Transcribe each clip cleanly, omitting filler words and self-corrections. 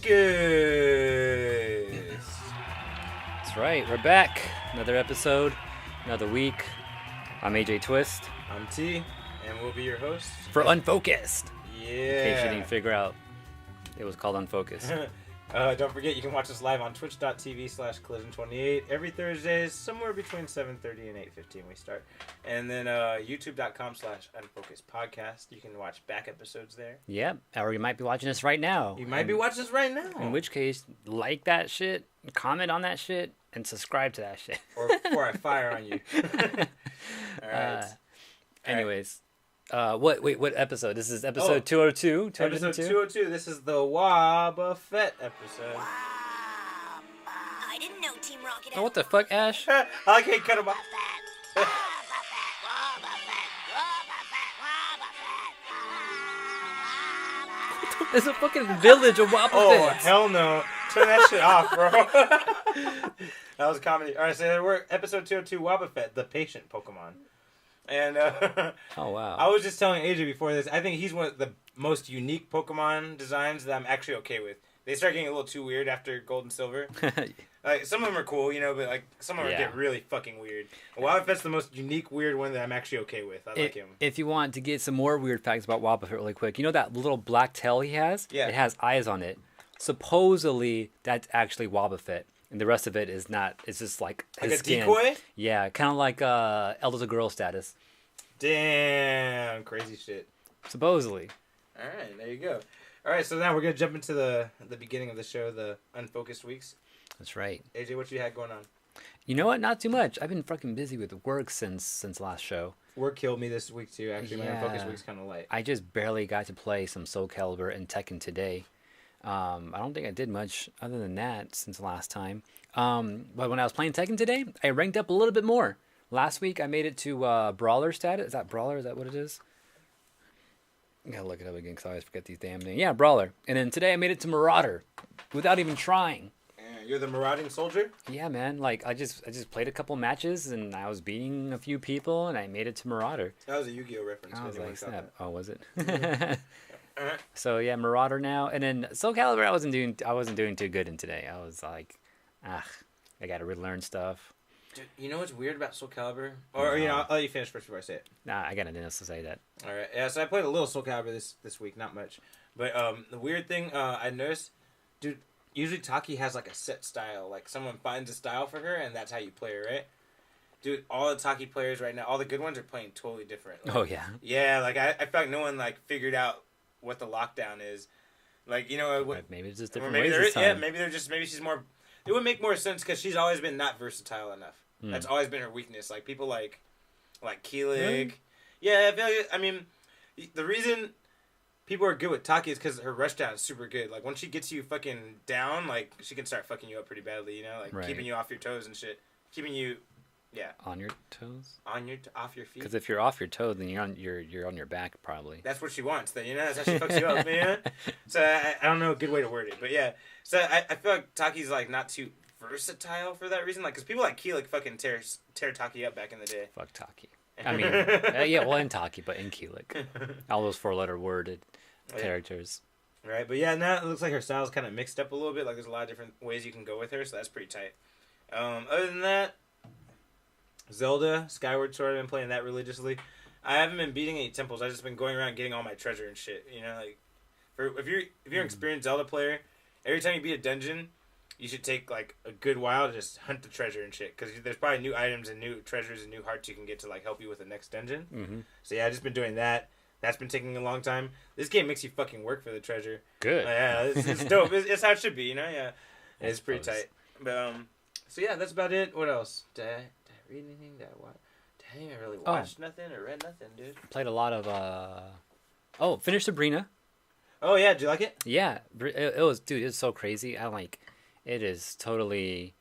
That's right, we're back. Another episode, another week. I'm AJ Twist. I'm T, and we'll be your hosts for Unfocused. Yeah. In case you didn't figure out, it was called Unfocused. Don't forget, you can watch us live on twitch.tv/collision28 every Thursdays, somewhere between 7:30 and 8:15 we start. And then youtube.com/unfocusedpodcast. You can watch back episodes there. Yep, or you might be watching us right now. You might be watching us right now. In which case, like that shit, comment on that shit, and subscribe to that shit. Or before I fire on you. All right. Anyways. What episode? This is episode 202. Episode 202. This is the Wobba Fett episode. I didn't know Team Rocket. Oh, what the fuck, Ash? I like how you cut him off. There's a fucking village of Wobba Oh, Fetts. hell no. Turn that shit off, bro. That was comedy. Alright, so we're episode 202, Wobba Fett, the patient Pokemon. And oh wow! I was just telling AJ before this, I think he's one of the most unique Pokemon designs that I'm actually okay with. They start getting a little too weird after Gold and Silver. Like some of them are cool, but like some of them get really fucking weird. Wobbuffet's the most unique weird one that I'm actually okay with. I like him. If you want to get some more weird facts about Wobbuffet really quick, you know that little black tail he has? Yeah. It has eyes on it. Supposedly that's actually Wobbuffet. And the rest of it is not. It's just like his a skin. Decoy? Yeah, kind of like Elder's a Girl status. Damn, crazy shit. Supposedly. All right, there you go. All right, so now we're gonna jump into the beginning of the show, the Unfocused weeks. That's right. AJ, what you had going on? You know what? Not too much. I've been fucking busy with work since last show. Work killed me this week too. Actually, my Unfocused week's kind of light. I just barely got to play some Soul Calibur and Tekken today. I don't think I did much other than that since last time. But when I was playing Tekken today, I ranked up a little bit more. Last week, I made it to Brawler status. Is that Brawler? Is that what it is? I gotta look it up again because I always forget these damn names. Yeah, Brawler. And then today, I made it to Marauder without even trying. You're the marauding soldier? Yeah, man. Like, I just played a couple matches, and I was beating a few people, and I made it to Marauder. That was a Yu-Gi-Oh reference. I was like, snap. Oh, was it? Uh-huh. So yeah, Marauder now, and then Soul Calibur. I wasn't doing too good in today. I was like, I got to relearn stuff. Dude, you know what's weird about Soul Calibur? Or I'll let you finish first before I say it. Nah, I got nothing else to say that. All right, yeah. So I played a little Soul Calibur this week, not much, but the weird thing I noticed, dude. Usually Taki has like a set style, like someone finds a style for her, and that's how you play her, right? Dude, all the Taki players right now, all the good ones are playing totally different. Like, oh yeah. Yeah, like I feel like no one like figured out what the lockdown is. Like, maybe it's just different ways this time. Yeah, maybe she's more. It would make more sense because she's always been not versatile enough. That's always been her weakness. Like people like Keelig. Really? Yeah, I mean, the reason people are good with Taki is because her rush down is super good. Like when she gets you fucking down, like she can start fucking you up pretty badly. Keeping you off your toes and shit, keeping you. Yeah. On your toes? Off your feet. Because if you're off your toes, then you're on your back probably. That's what she wants. Then that's how she fucks you up, man. So I don't know a good way to word it, but yeah. So I feel like Taki's like not too versatile for that reason, like because people like Keelig fucking tear Taki up back in the day. Fuck Taki. I mean, in Taki, but in Keelig, all those 4-letter worded characters. Right, but yeah, now it looks like her style's kind of mixed up a little bit. Like there's a lot of different ways you can go with her, so that's pretty tight. Other than that. Zelda, Skyward Sword, I've been playing that religiously. I haven't been beating any temples. I've just been going around getting all my treasure and shit. If you're an experienced Zelda player, every time you beat a dungeon, you should take like a good while to just hunt the treasure and shit. Because there's probably new items and new treasures and new hearts you can get to like help you with the next dungeon. Mm-hmm. So yeah, I've just been doing that. That's been taking a long time. This game makes you fucking work for the treasure. Good. Yeah, it's dope. It's how it should be, Yeah, it's pretty tight. But so yeah, that's about it. What else? Did I read anything? Did I even really watched nothing or read nothing, dude? Played a lot of finished Sabrina. Oh yeah, did you like it? Yeah, it was, dude. It's so crazy. It is totally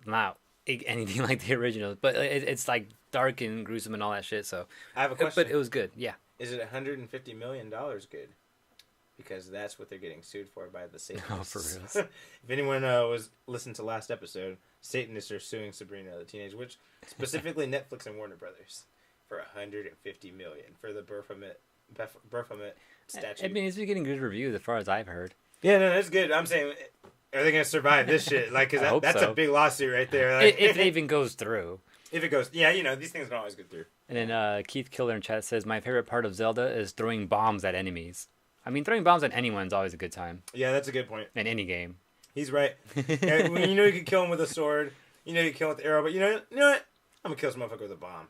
not anything like the original, but it's like dark and gruesome and all that shit. So I have a question. But it was good. Yeah. Is it $150 million good? Because that's what they're getting sued for by the Satanists. Oh, for real. If anyone was listened to last episode, Satanists are suing Sabrina the Teenage Witch, specifically Netflix and Warner Brothers, for $150 million for the Baphomet statue. I mean, it's been getting good reviews as far as I've heard. Yeah, no, that's good. I'm saying, are they gonna survive this shit? Like, cause I hope that's so. a big lawsuit right there. Like, If it even goes through. if it goes, yeah, these things don't always go through. And then Keith Killer in chat says, my favorite part of Zelda is throwing bombs at enemies. I mean, throwing bombs at anyone's always a good time. Yeah, that's a good point. In any game. He's right. And when you can kill him with a sword, you can kill him with the arrow, but you know what? I'm gonna kill this motherfucker with a bomb.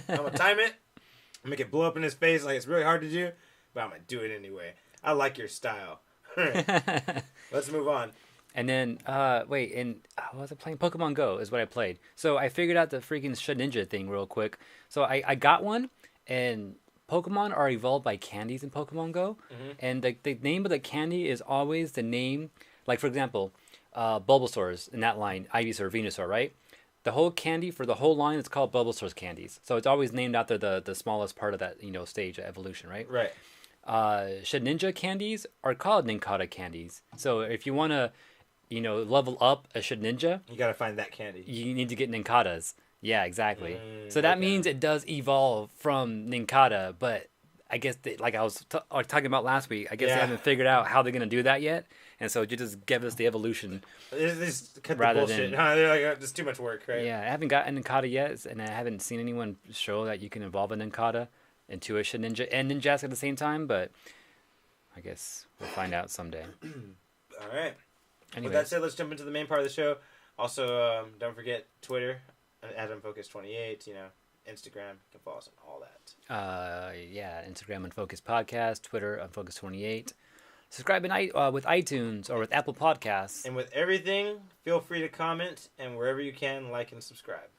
I'm gonna time it. I'm make it blow up in his face like it's really hard to do, but I'm gonna do it anyway. I like your style. Let's move on. And then, what was I playing? Pokemon Go is what I played. So I figured out the freaking Shedinja thing real quick. So I got one, and Pokemon are evolved by candies in Pokemon Go. Mm-hmm. And the name of the candy is always the name. Like, for example, Bulbasaur's in that line, Ivysaur, Venusaur, right? The whole candy for the whole line is called Bulbasaur's candies. So it's always named after the smallest part of that, stage of evolution, right? Right. Shedinja candies are called Ninkata candies. So if you want to, level up a Shedinja, you gotta find that candy. You need to get Ninkatas. Yeah, exactly. So that means it does evolve from Ninkata, but I guess like I was talking about last week, I guess they haven't figured out how they're gonna do that yet, and so you just give us the evolution. Just cut the bullshit. They're like, it's too much work, right? Yeah, I haven't gotten Ninkata yet, and I haven't seen anyone show that you can evolve a Ninkata into a Shedinja and Ninjask at the same time, but I guess we'll find out someday. All right. Anyways. With that said, let's jump into the main part of the show. Also, don't forget Twitter at Unfocused28. Instagram. You can follow us on all that. Instagram Unfocused Podcast, Twitter Unfocused28. Subscribe with iTunes or with Apple Podcasts. And with everything, feel free to comment, and wherever you can, like and subscribe.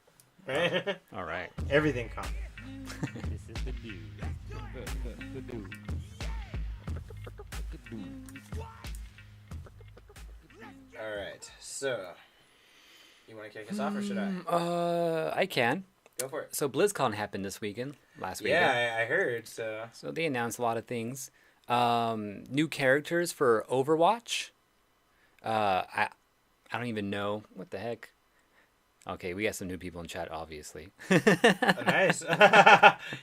Right? All right. Everything comment. This is the news. All right. So, you want to kick us off, or should I? I can. Go for it. So BlizCon happened this weekend, last weekend. Yeah, I heard. So they announced a lot of things. New characters for Overwatch. I don't even know what the heck. Okay, we got some new people in chat, obviously. Nice.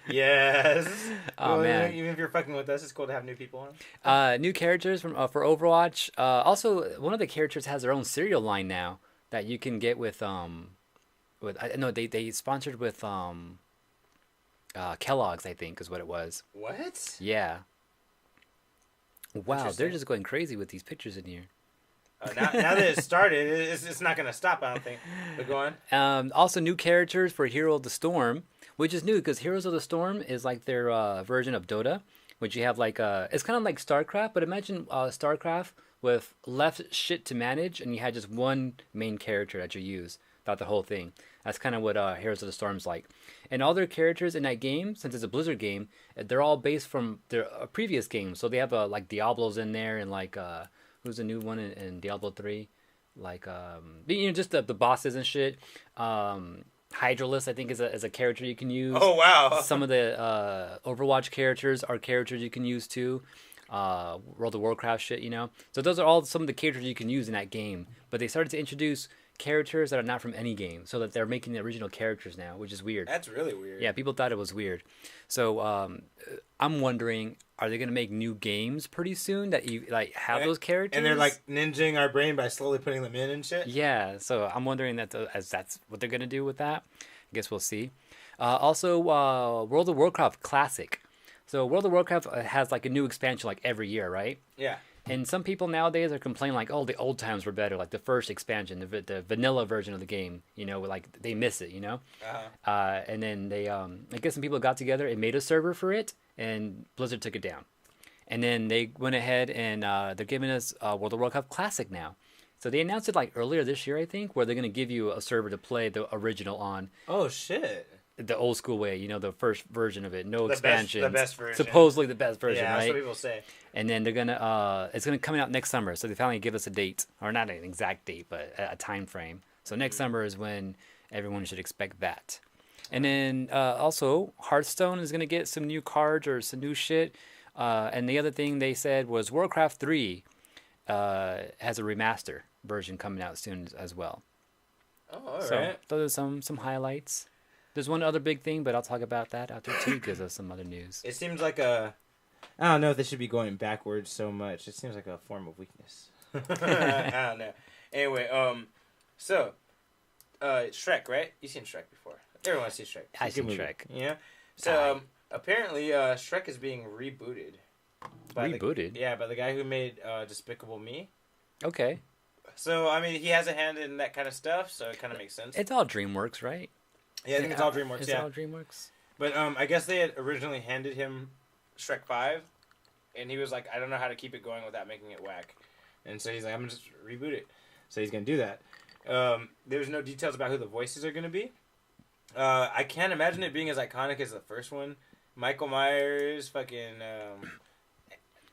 Yes. Oh, man. Even if you're fucking with us, it's cool to have new people on. New characters for Overwatch. Also, one of the characters has their own cereal line now that you can get with they sponsored with Kellogg's, I think is what it was. What? Yeah. Wow, they're just going crazy with these pictures in here. Now that it started, it's not going to stop, I don't think. But go on. Also, new characters for Hero of the Storm, which is new because Heroes of the Storm is like their version of Dota, which you have like it's kind of like StarCraft, but imagine StarCraft with less shit to manage, and you had just one main character that you use throughout the whole thing. That's kind of what Heroes of the Storm's like. And all their characters in that game, since it's a Blizzard game, they're all based from their previous games. So they have like Diablos in there, and like who's the new one in Diablo 3? Like just the bosses and shit. Hydralisk, I think, is a character you can use. Oh wow! Some of the Overwatch characters are characters you can use too. World of Warcraft shit, So those are all some of the characters you can use in that game. But they started to introduce characters that are not from any game, so that they're making the original characters now, which is weird. That's really weird. Yeah, people thought it was weird. So I'm wondering, are they going to make new games pretty soon that you like have those characters? And they're like ninjaing our brain by slowly putting them in and shit? Yeah, so I'm wondering as that's what they're going to do with that. I guess we'll see. Also, World of Warcraft Classic. So World of Warcraft has like a new expansion like every year, right? Yeah. And some people nowadays are complaining like, oh, the old times were better, like the first expansion, the vanilla version of the game, like they miss it, Uh-huh. And then they, I guess some people got together and made a server for it, and Blizzard took it down. And then they went ahead and they're giving us World of Warcraft Classic now. So they announced it like earlier this year, I think, where they're going to give you a server to play the original on. Oh, shit. The old school way, the first version of it, no expansion. The best version. Supposedly the best version, yeah, right? that's what people say. And then they're gonna, it's gonna come out next summer. So they finally give us a date, or not an exact date, but a time frame. So next summer is when everyone should expect that. And then also Hearthstone is gonna get some new cards or some new shit. And the other thing they said was Warcraft 3 has a remaster version coming out soon as well. Oh, all so right. Those are some highlights. There's one other big thing, but I'll talk about that after T gives us some other news. It seems like a I don't know if they should be going backwards so much. It seems like a form of weakness. I don't know. Anyway, so, Shrek, right? You've seen Shrek before. Everyone's seen Shrek. I've seen Shrek. Yeah. So, apparently, Shrek is being rebooted. Rebooted? By the guy who made Despicable Me. Okay. So, I mean, he has a hand in that kind of stuff, so it kind of makes sense. It's all DreamWorks, right? Yeah, I think it's all DreamWorks, It's all DreamWorks? But I guess they had originally handed him Shrek 5, and he was like, I don't know how to keep it going without making it whack. And so he's like, I'm going to just reboot it. So he's going to do that. There's no details about who the voices are going to be. I can't imagine it being as iconic as the first one. Michael Myers, fucking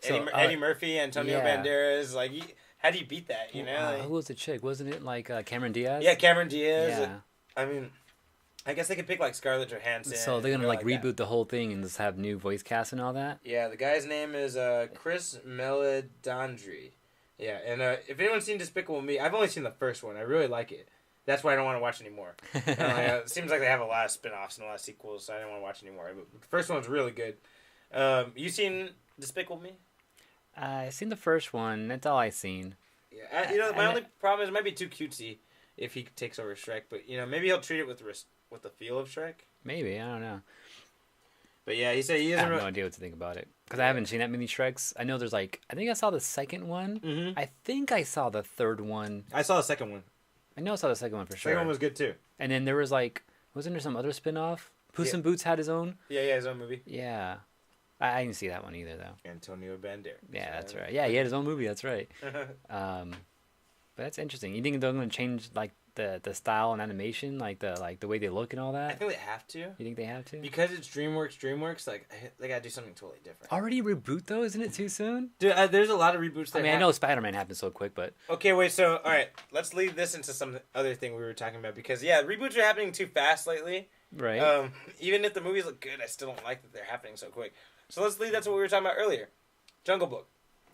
Eddie Murphy, Antonio Banderas. Like, how do you beat that, you know? Who was the chick? Wasn't it like Cameron Diaz? Yeah, Cameron Diaz. Yeah. I mean, I guess they could pick like Scarlett Johansson. So they're gonna like reboot that. the whole thing and just have new voice cast and all that. Yeah, the guy's name is Chris Meledandri. Yeah, and if anyone's seen Despicable Me, I've only seen the first one. I really like it. That's why I don't want to watch anymore. It seems like they have a lot of spin-offs and a lot of sequels, so I didn't want to watch anymore. But the first one's really good. You seen Despicable Me? I seen the first one. That's all I seen. Yeah, my only problem is it might be too cutesy if he takes over Shrek, but maybe he'll treat it with the feel of Shrek. Maybe, I don't know. But yeah, he said he I doesn't. have no idea what to think about it because I haven't seen that many Shreks. I know there's like I think I saw the second one. Mm-hmm. I think I saw the third one. I saw the second one. I know I saw the second one for sure. Second one was good too. And then there was like, wasn't there some other spin-off? Puss in Boots had his own. Yeah, his own movie. Yeah, I didn't see that one either though. Antonio Banderas. Yeah, that's right. Yeah, he had his own movie. That's right. But that's interesting. You think they're going to change like the style and animation, like the way they look and all that? I think they have to. You think they have to? Because it's DreamWorks, like they gotta do something totally different. Already reboot though? Isn't it too soon? Dude, there's a lot of reboots. I mean, I know Spider-Man happened so quick, but okay, wait. So, all right, let's lead this into some other thing we were talking about because reboots are happening too fast lately. right. Even if the movies look good, I still don't like that they're happening so quick. So let's lead. That's what we were talking about earlier. Jungle Book.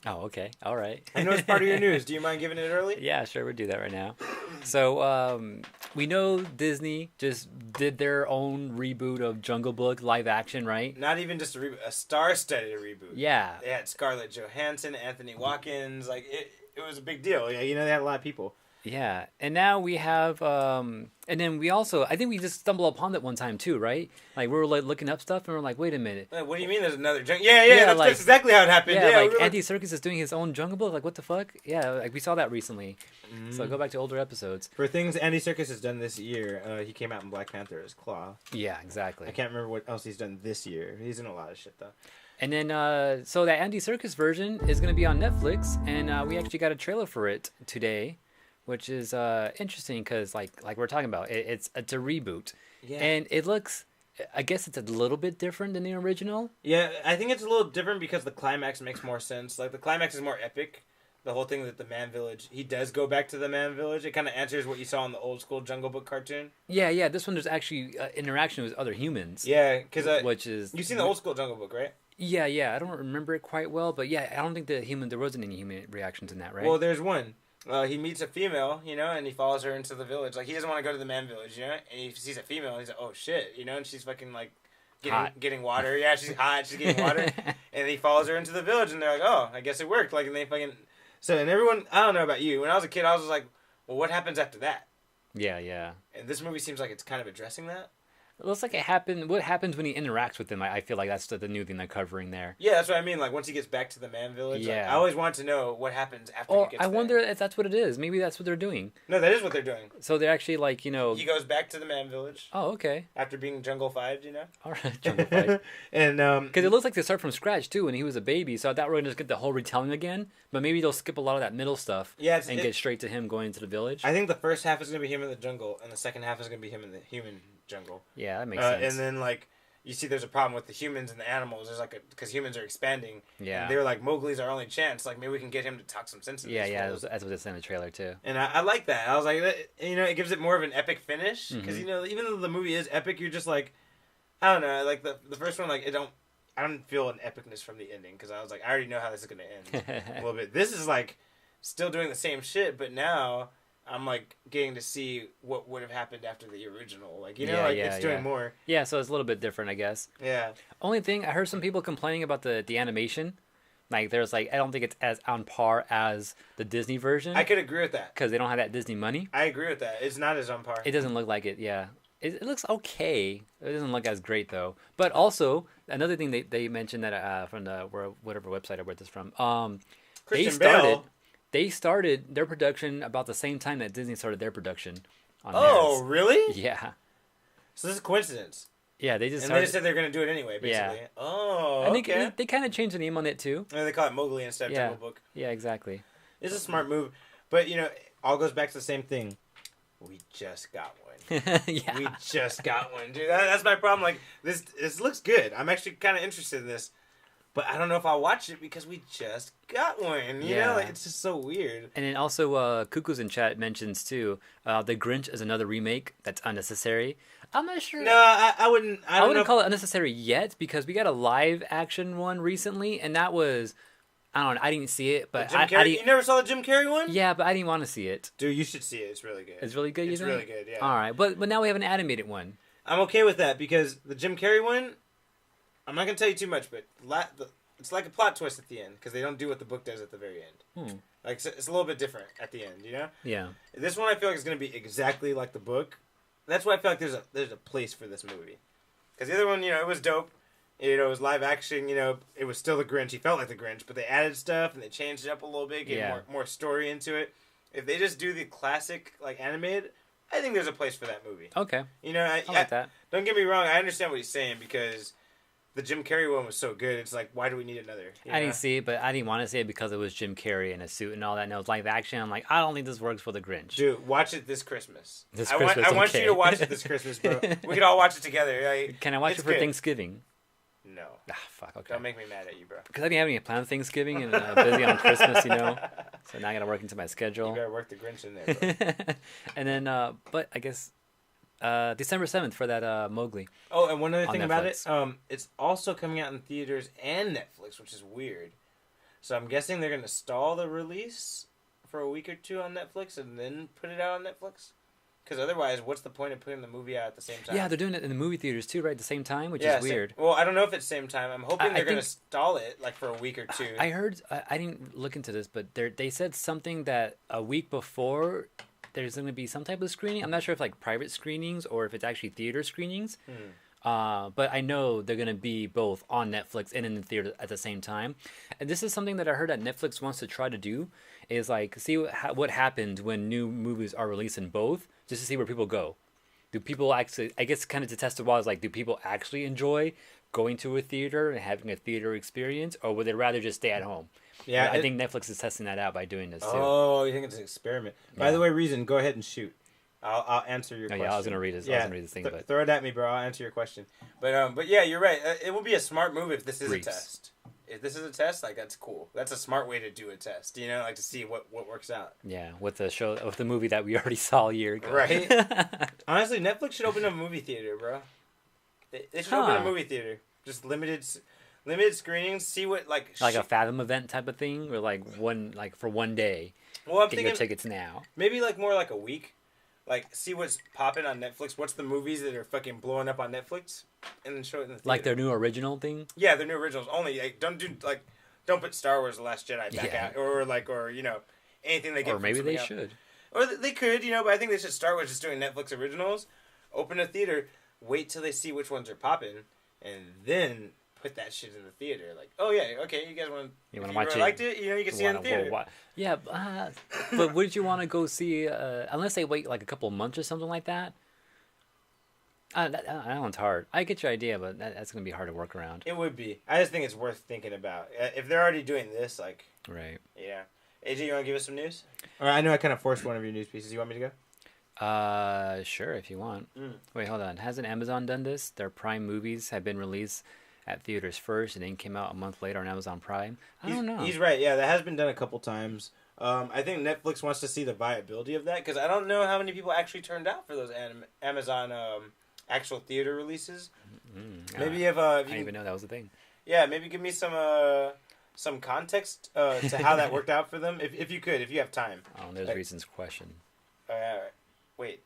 Oh, okay. All right. I know it's part of your news. Do you mind giving it early? Yeah, sure. We'll do that right now. So, we know Disney just did their own reboot of Jungle Book live action, right? Not even just a reboot, a star-studded reboot. Yeah. They had Scarlett Johansson, Anthony Hopkins. Like, it was a big deal. Yeah, they had a lot of people. Yeah. And now we have, and then we also, I think we just stumbled upon that one time too, right? Like, we were like looking up stuff and we're like, wait a minute. What do you mean there's another jungle? Yeah, that's exactly how it happened. Yeah, like like, Andy Serkis is doing his own Jungle Book. Like, what the fuck? Yeah, like we saw that recently. So go back to older episodes. For things Andy Serkis has done this year, he came out in Black Panther as Claw. Yeah, exactly. I can't remember what else he's done this year. He's in a lot of shit, though. And then, so that Andy Serkis version is going to be on Netflix, and we actually got a trailer for it today, which is interesting because, like we're talking about, it's a reboot. Yeah. And it looks, I guess it's a little bit different than the original. Yeah, I think it's a little different because the climax makes more sense. Like, the climax is more epic. The whole thing that the Man Village, he does go back to the Man Village. It kind of answers what you saw in the old school Jungle Book cartoon. Yeah. This one, there's actually interaction with other humans. Yeah, because which is you've seen the old school Jungle Book, right? Yeah. I don't remember it quite well, but yeah, I don't think there wasn't any human reactions in that, right? Well, there's one. He meets a female, and he follows her into the village. Like, he doesn't want to go to the Man Village, and he sees a female, and he's like, oh shit, and she's fucking like getting water. Yeah, she's hot. She's getting water, and he follows her into the village, and they're like, oh, I guess it worked. Like, and they fucking. So, and everyone, I don't know about you. When I was a kid, I was just like, well, what happens after that? Yeah. And this movie seems like it's kind of addressing that. It looks like it happened. What happens when he interacts with them? I feel like that's the new thing they're covering there. Yeah, that's what I mean. Like, once he gets back to the Man Village, yeah. I always want to know what happens after he gets there. I wonder if that's what it is. Maybe that's what they're doing. No, that is what they're doing. So they're actually like, He goes back to the Man Village. Oh, okay. After being jungle-fied, All right, Jungle Fight. And because it looks like they start from scratch too, when he was a baby. So I thought we were gonna just get the whole retelling again, but maybe they'll skip a lot of that middle stuff. Yeah, and get straight to him going into the village. I think the first half is gonna be him in the jungle, and the second half is gonna be him in the human jungle. Yeah, that makes sense. And then like you see, there's a problem with the humans and the animals. There's like because humans are expanding. Yeah. And they're like, Mowgli's our only chance. Like, maybe we can get him to talk some sense into Yeah. That's what they said in the trailer too. And I like that. I was like, it gives it more of an epic finish because even though the movie is epic, you're just like, I don't know, like the first one, like I don't feel an epicness from the ending because I was like, I already know how this is gonna end a little bit. This is like still doing the same shit, but now I'm like getting to see what would have happened after the original. Like it's yeah. doing more. Yeah, so it's a little bit different, I guess. Yeah. Only thing, I heard some people complaining about the animation. Like, there's like, I don't think it's as on par as the Disney version. I could agree with that. Because they don't have that Disney money. I agree with that. It's not as on par. It doesn't look like it, yeah. It looks okay. It doesn't look as great, though. But also, another thing they mentioned that from the whatever website I read this from, Christian Bale. They started their production about the same time that Disney started their production on Oh, theirs. really? Yeah. So this is a coincidence. Yeah, they just And started... they just said they're going to do it anyway, basically. Yeah. Oh, I okay. think they kind of changed the name on it, too. And they call it Mowgli instead of Yeah. Jungle Book. Yeah, exactly. It's a smart move. But, it all goes back to the same thing. We just got one. Yeah. We just got one, dude. That's my problem. Like, this looks good. I'm actually kind of interested in this. But I don't know if I'll watch it because we just got one. You know? Like, it's just so weird. And then also, Cuckoo's in chat mentions, too, The Grinch is another remake that's unnecessary. I'm not sure. No, I wouldn't. I wouldn't call it unnecessary yet because we got a live action one recently, and that was, I don't know, I didn't see it, but Jim Carrey. You never saw the Jim Carrey one? Yeah, but I didn't want to see it. Dude, you should see it. It's really good. It's really good. It's really good. Yeah. All right, but now we have an animated one. I'm okay with that because the Jim Carrey one, I'm not gonna tell you too much, but it's like a plot twist at the end because they don't do what the book does at the very end. Like it's a little bit different at the end, Yeah. This one I feel like is gonna be exactly like the book. That's why I feel like there's a place for this movie. Because the other one, it was dope. It was live action. It was still the Grinch. He felt like the Grinch, but they added stuff and they changed it up a little bit, gave more story into it. If they just do the classic like animated, I think there's a place for that movie. Okay. I like that. Don't get me wrong. I understand what he's saying because the Jim Carrey one was so good. It's like, why do we need another? I didn't see it, but I didn't want to see it because it was Jim Carrey in a suit and all that. And it was live action. I'm like, I don't think this works for the Grinch. Dude, watch it this Christmas. I want you to watch it this Christmas, bro. We could all watch it together. Like, can I watch it for Thanksgiving? No. Ah, fuck. Okay. Don't make me mad at you, bro. Because I didn't have any planned Thanksgiving and busy on Christmas, So now I got to work into my schedule. You better work the Grinch in there, bro. And then, but I guess December 7th for that Mowgli. Oh, and one other thing about it, Netflix. it's also coming out in theaters and Netflix, which is weird. So I'm guessing they're going to stall the release for a week or two on Netflix and then put it out on Netflix? Because otherwise, what's the point of putting the movie out at the same time? Yeah, they're doing it in the movie theaters too, right? At the same time, which is weird. Well, I don't know if it's same time. I'm hoping they're going to think- stall it like for a week or two. I heard, I didn't look into this, but they said something that a week before there's going to be some type of screening. I'm not sure if like private screenings or if it's actually theater screenings. But I know they're going to be both on Netflix and in the theater at the same time. And this is something that I heard that Netflix wants to try to do is like see what happens when new movies are released in both, just to see where people go. Do people actually, I guess kind of to test the waters, like do people actually enjoy going to a theater and having a theater experience, or would they rather just stay at home? Yeah, And I think Netflix is testing that out by doing this too. Oh, you think it's an experiment? By the way, Reason, go ahead and shoot. I'll answer your question. Yeah, I was gonna read this. I was gonna read this thing, but throw it at me, bro. I'll answer your question. But yeah, you're right. It will be a smart move if this is Briefs. a test. If this is a test, like that's cool. That's a smart way to do a test. Like to see what works out. yeah, with the movie that we already saw a year ago. Right. Honestly, Netflix should open a movie theater, bro. They should open a movie theater. Just limited screenings. See what like a Fathom event type of thing, or like for one day. Well, I'm Get thinking your tickets now. maybe like more like a week. Like, see what's popping on Netflix. What's the movies that are fucking blowing up on Netflix, and then show it in the theater. Like their new original thing. Yeah, the new originals only. Like, don't put Star Wars: The Last Jedi back out, or anything they get. Or from maybe they somebody else. should. Or they could, but I think they should start with just doing Netflix originals. Open a theater, wait till they see which ones are popping, and then put that shit in the theater. Like, oh yeah, okay, you guys want to watch really it? liked it, you can see it in the theater. Yeah, but would you want to go see? Unless they wait like a couple of months or something like that. That one's hard. I get your idea, but that's gonna be hard to work around. It would be. I just think it's worth thinking about. If they're already doing this, like, Right. yeah. AJ, you want to give us some news? Or I know I kind of forced one of your news pieces. You want me to go? Sure, if you want. Wait, hold on. Hasn't Amazon done this? Their Prime movies have been released at theaters first and then came out a month later on Amazon Prime. I don't know. He's right. Yeah, that has been done a couple times. I think Netflix wants to see the viability of that because I don't know how many people actually turned out for those Amazon actual theater releases. Maybe if I you didn't even know that was a thing. yeah, maybe give me some context to how that worked out for them if you have time. Oh, there's Reason's question. Alright. Wait.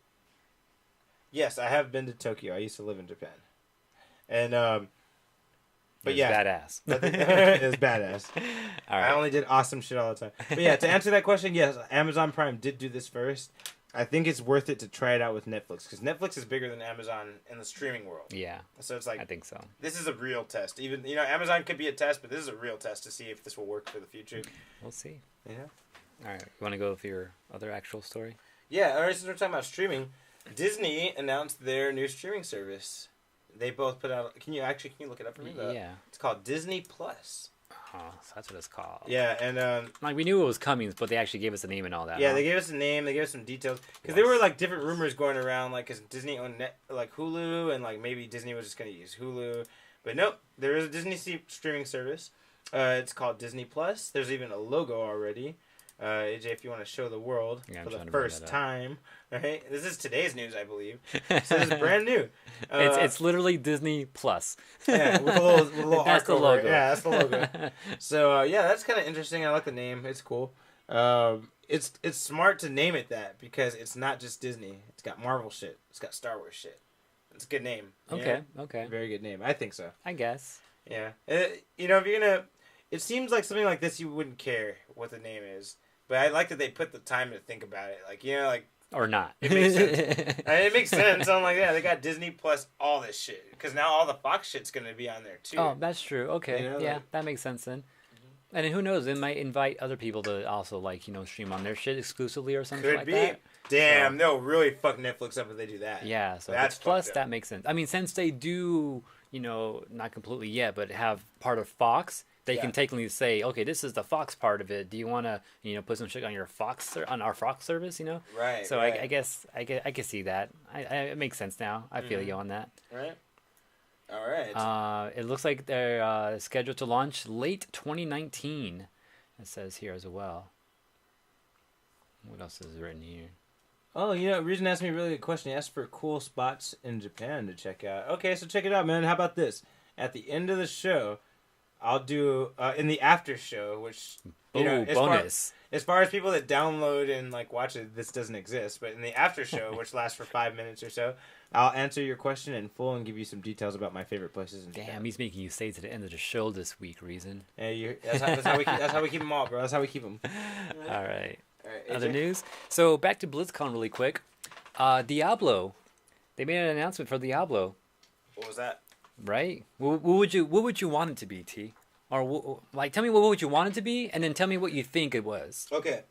Yes, I have been to Tokyo. I used to live in Japan. And, but It's yeah. badass. It was badass. All right. I only did awesome shit all the time. But yeah, to answer that question, yes, Amazon Prime did do this first. I think it's worth it to try it out with Netflix, because Netflix is bigger than Amazon in the streaming world. Yeah. So it's like, I think so. this is a real test. Even, Amazon could be a test, but this is a real test to see if this will work for the future. We'll see. Yeah. All right. You want to go with your other actual story? Yeah, alright, since we're talking about streaming, Disney announced their new streaming service. They both put out... Can you look it up for me? Yeah. It's called Disney Plus. Oh, so that's what it's called. Yeah, and... like, we knew it was coming, but they actually gave us a name and all that. yeah, huh? they gave us a name, they gave us some details. Because there were, like, different rumors going around, like, because Disney owned, Hulu, and, like, maybe Disney was just going to use Hulu. But nope, there is a Disney streaming service. It's called Disney Plus. There's even a logo already. AJ, if you want to show the world for the first time, right? This is today's news, I believe. So this is brand new. It's literally Disney Plus. Yeah, with a little That's arc the over logo. it. Yeah, that's the logo. So yeah, that's kind of interesting. I like the name. It's cool. It's smart to name it that, because it's not just Disney. It's got Marvel shit. It's got Star Wars shit. It's a good name. Okay. Okay. Very good name. I think so. I guess. Yeah. If you're gonna, it seems like something like this you wouldn't care what the name is. But I like that they put the time to think about it. Like, Or not. it makes sense. It makes sense. I'm like, yeah, they got Disney Plus all this shit. Because now all the Fox shit's going to be on there, too. Oh, that's true. Okay. Yeah, like... that makes sense then. And who knows? It might invite other people to also, stream on their shit exclusively or something like that. Damn, they'll really fuck Netflix up if they do that. Yeah, so that's Plus, that makes sense. I mean, since they do, not completely yet, but have part of Fox, they can technically say, okay, this is the Fox part of it. Do you want to, put some shit on your on our Fox service, Right. So right. I guess I can see that. It makes sense now. I feel you on that. Right. All right. It looks like they're scheduled to launch late 2019. It says here as well. What else is written here? Oh, Reason asked me a really good question. He asked for cool spots in Japan to check out. Okay, so check it out, man. How about this? At the end of the show, I'll do in the after show, which bonus. As far as people that download and watch it, this doesn't exist. But in the after show, which lasts for 5 minutes or so, I'll answer your question in full and give you some details about my favorite places in Japan. Damn, he's making you stay to the end of the show this week, Reason. Hey, that's how we keep them all, bro. That's how we keep them. All right. AJ? Other news. So back to BlizzCon really quick. Diablo. They made an announcement for Diablo. What was that? Right? What would you want it to be, T? Or tell me what would you want it to be, and then tell me what you think it was. Okay.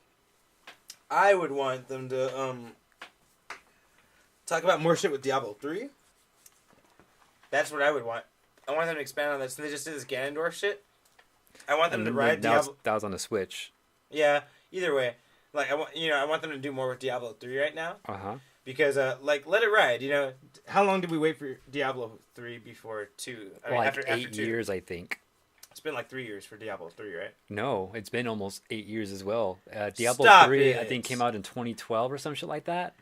I would want them to talk about more shit with Diablo 3. That's what I would want. I want them to expand on this. So they just did this Ganondorf shit. I want them to ride Diablo. That was on the Switch. Yeah. Either way, I want them to do more with Diablo 3 right now. Because let it ride. How long did we wait for Diablo 3 before 2? After 8 years, I think. It's been 3 years for Diablo 3, right? No, it's been almost 8 years as well. Diablo Stop 3, it. I think, came out in 2012 or some shit like that.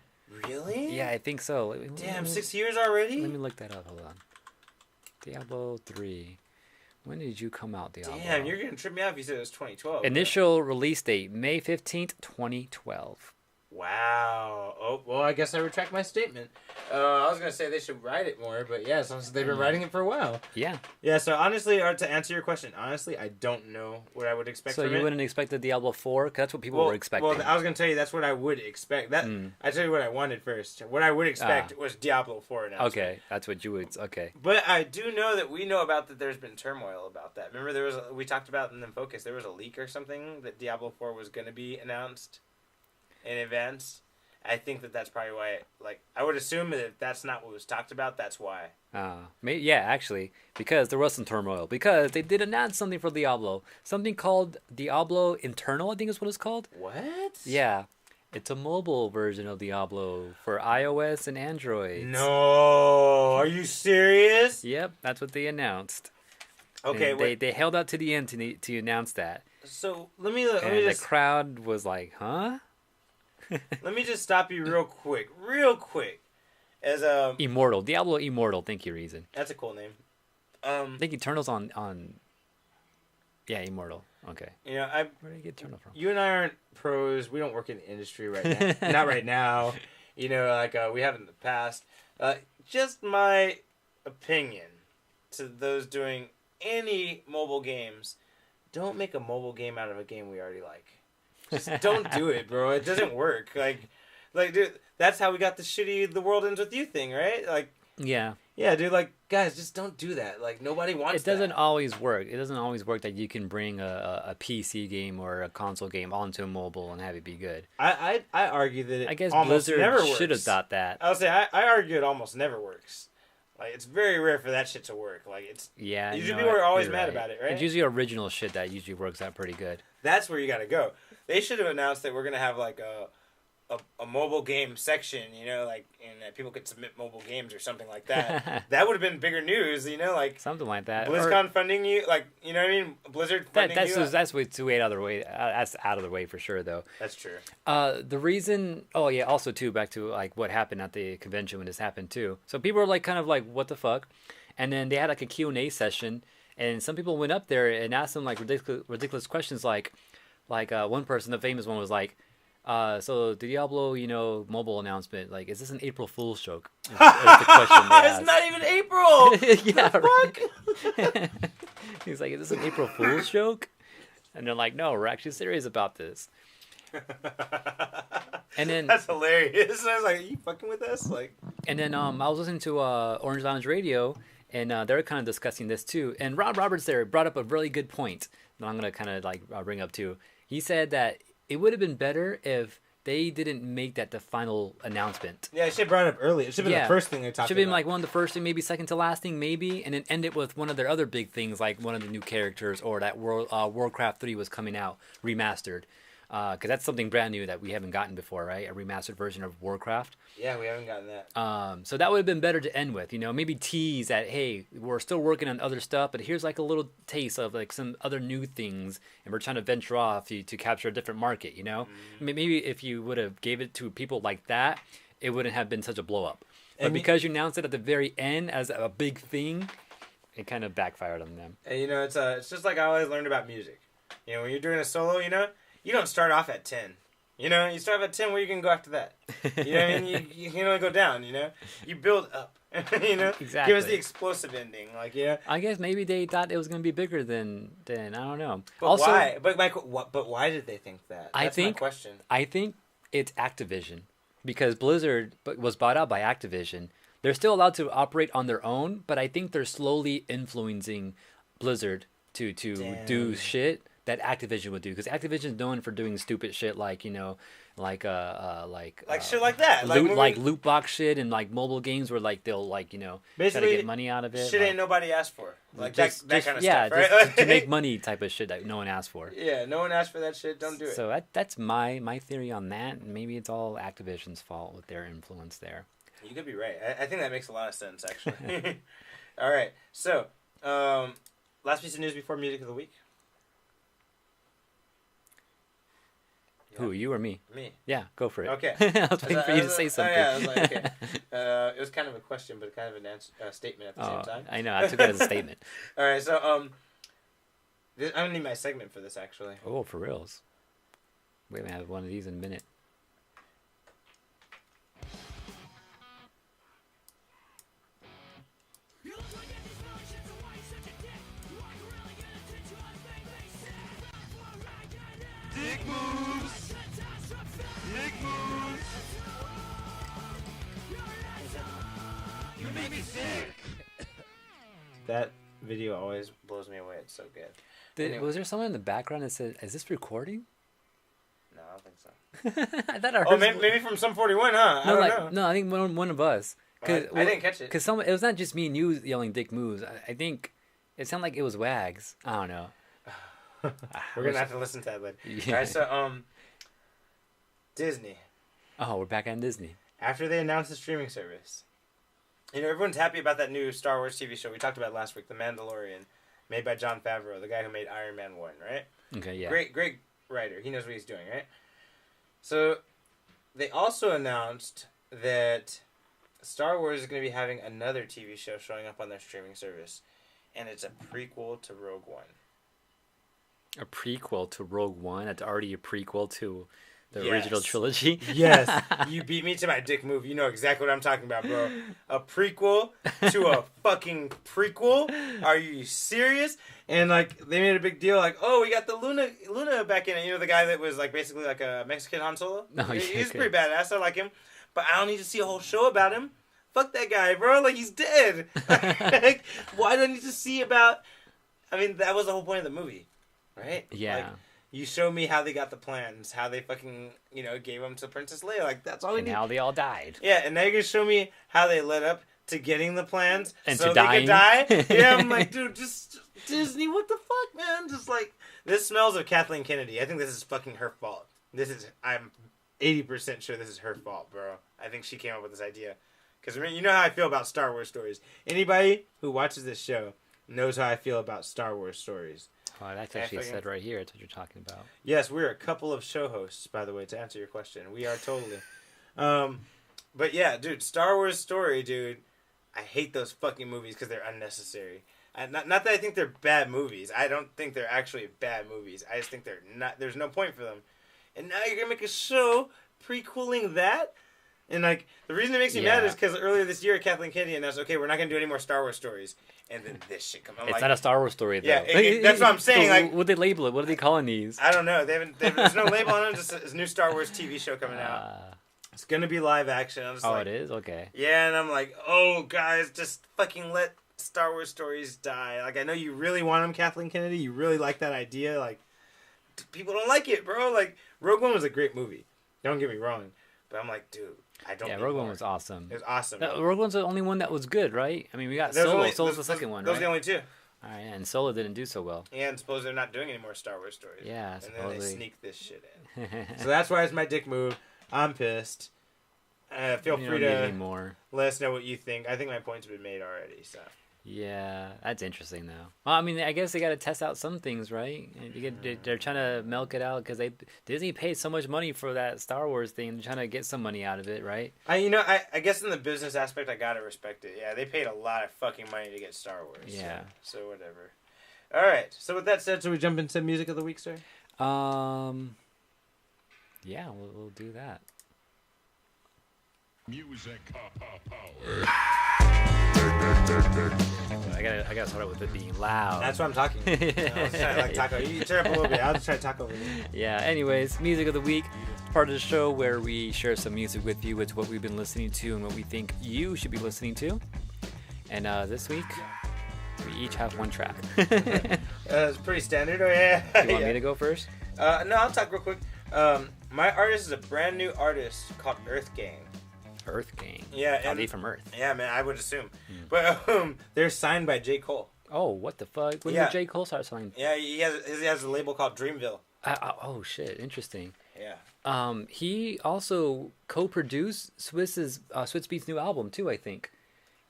Really? Yeah, I think so. Damn, 6 years already? Let me look that up. Hold on. Diablo 3. When did you come out, Diablo? Damn, you're going to trip me out if you said it was 2012. Initial release date, May 15th, 2012. Wow. Oh, well, I guess I retract my statement. I was going to say they should write it more, but yeah, since they've been writing it for a while. Yeah. Yeah, so honestly, to answer your question, honestly, I don't know what I would expect from it. So you wouldn't expect the Diablo 4? Because that's what people were expecting. Well, I was going to tell you that's what I would expect. I tell you what I wanted first. What I would expect was Diablo 4 announcement. Okay, that's what you would... Okay. But I do know that we know about that there's been turmoil about that. Remember we talked about in Unfocused, there was a leak or something that Diablo 4 was going to be announced in advance. I think that's probably why, I would assume that if that's not what was talked about, that's why. Yeah, actually, because there was some turmoil. Because they did announce something for Diablo. Something called Diablo Internal, I think is what it's called. What? Yeah. It's a mobile version of Diablo for iOS and Android. No! Are you serious? Yep, that's what they announced. Okay, they held out to the end to announce that. So, let me the crowd was like, huh? Let me just stop you real quick. As Immortal. Diablo Immortal, thank you, Reason. That's a cool name. I think Eternal's on Yeah, Immortal. Okay. You know, Where did I get Eternal from? you and I aren't pros. We don't work in the industry right now. Not right now. You know, like we have in the past. Just my opinion to those doing any mobile games: don't make a mobile game out of a game we already like. Just don't do it, bro. It doesn't work. Like, dude, that's how we got the shitty "The World Ends with You" thing, right? Like, Yeah. yeah, dude. Like, guys, just don't do that. Like, nobody wants. It doesn't that. always work. It doesn't always work that you can bring a PC game or a console game onto a mobile and have it be good. I argue that it I guess almost Blizzard never works. should have thought that. I would say I argue it almost never works. Like, it's very rare for that shit to work. Like, it's Yeah. usually no, people are always you're mad right. about it, right? It's usually original shit that usually works out pretty good. That's where you got to go. They should have announced that we're gonna have like a mobile game section, you know, like, and that people could submit mobile games or something like that. That would have been bigger news, you know, like Something like that. BlizzCon funding you, like, you know what I mean? Blizzard funding you. That's way out of the way. That's out of the way for sure, though. That's true. The reason, oh yeah, also too, back to like what happened at the convention when this happened too. So people were like kind of like, what the fuck? And then they had like a Q&A session, and some people went up there and asked them like ridiculous questions, like one person, the famous one, was like, so the Diablo, mobile announcement, like, is this an April Fool's joke? Is the question they asked. It's not even April. Yeah, the fuck? He's like, is this an April Fool's joke? And they're like, no, we're actually serious about this. And then that's hilarious. I was like, are you fucking with us? Like, and then I was listening to Orange Lounge Radio, and they were kind of discussing this too. And Rob Roberts there brought up a really good point that I'm gonna kind of like bring up too. He said that it would have been better if they didn't make that the final announcement. Yeah, it should have brought it up early. It should have been the first thing they talked about. Should have been like one of the first thing, maybe second to last thing, maybe, and then end it with one of their other big things, like one of the new characters, or that Warcraft 3 was coming out remastered. Because that's something brand new that we haven't gotten before, right? A remastered version of Warcraft. Yeah, we haven't gotten that. So that would have been better to end with, maybe tease that, hey, we're still working on other stuff, but here's like a little taste of like some other new things, and we're trying to venture off to capture a different market, Mm-hmm. Maybe if you would have gave it to people like that, it wouldn't have been such a blow up. But And because you announced it at the very end as a big thing, it kind of backfired on them. And it's just like I always learned about music. When you're doing a solo, you don't start off at 10. You start off at 10, where you can go after that. You know what I mean? You can only go down, You build up, Exactly. Give us the explosive ending, like, I guess maybe they thought it was going to be bigger than I don't know. But also, why? But Michael, but why did they think that? That's my question. I think it's Activision. Because Blizzard was bought out by Activision. They're still allowed to operate on their own, but I think they're slowly influencing Blizzard to do shit that Activision would do, because Activision's known for doing stupid shit like shit like that, like loot box shit, and like mobile games where like they'll basically try to get money out of it. Shit ain't nobody asked for, like that kind of stuff, right? Just to make money type of shit that no one asked for. Yeah, no one asked for that shit. Don't do it. So that's my theory on that. Maybe it's all Activision's fault with their influence there. You could be right. I think that makes a lot of sense, actually. All right, so last piece of news before music of the week. Who, you or me? Me. Yeah, go for it. Okay. I was waiting for you to say something. Yeah, I was like, okay. It was kind of a question, but kind of an answer, statement at the same time. I know. I took it as a statement. All right, so I'm gonna need my segment for this, actually. Oh, for reals. We haven't had one of these in a minute. Dick moves! Dick moves! You made me sick! That video always blows me away. It's so good. Anyway. Was there someone in the background that said, "Is this recording?" No, I don't think so. I thought I heard. Maybe from some 41, huh? I don't know. No, I think one of us. I didn't catch it. Because it was not just me and you yelling "Dick moves." I think it sounded like it was Wags. I don't know. We're gonna have to listen to that later. Yeah. All right, so Disney. Oh, we're back on Disney. After they announced the streaming service, everyone's happy about that new Star Wars TV show we talked about last week, The Mandalorian, made by Jon Favreau, the guy who made Iron Man 1, right? Okay, yeah. Great writer. He knows what he's doing, right? So they also announced that Star Wars is going to be having another TV show showing up on their streaming service, and it's a prequel to Rogue One. A prequel to Rogue One. That's already a prequel to the Yes. original trilogy. Yes, you beat me to my dick move. You know exactly what I'm talking about, bro. A prequel to a fucking prequel? Are you serious? And like they made a big deal, like, oh, we got the Luna back in it. You know, the guy that was like basically like a Mexican Han Solo. Oh, yeah, He's okay. pretty badass. I like him, but I don't need to see a whole show about him. Fuck that guy, bro. Like he's dead. Like, why do I need to see about? I mean, that was the whole point of the movie, right? Yeah. Like, you show me how they got the plans, how they fucking, gave them to Princess Leia. Like, that's all we And need. how they all died. Yeah, and now you're gonna show me how they led up to getting the plans And so to they could die. dying. Yeah, I'm like, dude, just Disney, what the fuck, man? Just like, this smells of Kathleen Kennedy. I think this is fucking her fault. I'm 80% sure this is her fault, bro. I think she came up with this idea. Because you know how I feel about Star Wars stories. Anybody who watches this show knows how I feel about Star Wars stories. Oh, that's actually said right here. That's what you're talking about. Yes, we're a couple of show hosts, by the way, to answer your question. We are totally. But yeah, dude, Star Wars story, dude. I hate those fucking movies because they're unnecessary. Not that I think they're bad movies. I don't think they're actually bad movies. I just think they're not. There's no point for them. And now you're gonna make a show prequeling that. And like the reason it makes me mad is because earlier this year, Kathleen Kennedy announced, "Okay, we're not gonna do any more Star Wars stories." And then this shit comes. It's not a Star Wars story, though. Yeah, that's what I'm saying. Like, what they label it? What are they calling these? I don't know. There's no label on it. Just a new Star Wars TV show coming out. It's gonna be live action. I'm just it is? Okay. Yeah, and I'm like, oh, guys, just fucking let Star Wars stories die. Like, I know you really want them, Kathleen Kennedy. You really like that idea. Like, people don't like it, bro. Like, Rogue One was a great movie. Don't get me wrong. But I'm like, dude, I don't. Yeah, Rogue One was awesome. It was awesome. Rogue One's the only one that was good, right? I mean, we got Solo. Solo's the second one, right? Those are the only two. All right, and Solo didn't do so well. Yeah, and suppose they're not doing any more Star Wars stories. Yeah, and supposedly. then they sneak this shit in. So that's why it's my dick move. I'm pissed. Feel free to let us know what you think. I think my point's been made already. So. Yeah, that's interesting though. Well, I mean, I guess they got to test out some things, right? They're trying to milk it out because Disney paid so much money for that Star Wars thing. They're trying to get some money out of it, right? I guess in the business aspect, I gotta respect it. Yeah, they paid a lot of fucking money to get Star Wars. Yeah. So whatever. All right. So with that said, should we jump into music of the week, sir? Yeah, we'll do that. Music power. I gotta start out with it being loud. That's what I'm talking. I was trying to talk over you. Turn up a little bit. I'll just try to talk over you. Yeah. Anyways, music of the week, part of the show where we share some music with you. It's what we've been listening to and what we think you should be listening to. And this week, we each have one track. It's pretty standard. Oh yeah. You want me to go first? No, I'll talk real quick. My artist is a brand new artist called Earth Gang. Earth Gang. Yeah, Are they from Earth? Yeah, man, I would assume. But they're signed by J. Cole. Oh, what the fuck? When did J. Cole start signing? Yeah, he has a label called Dreamville. Oh shit, interesting. Yeah. He also co-produced Swiss Beats' new album too, I think.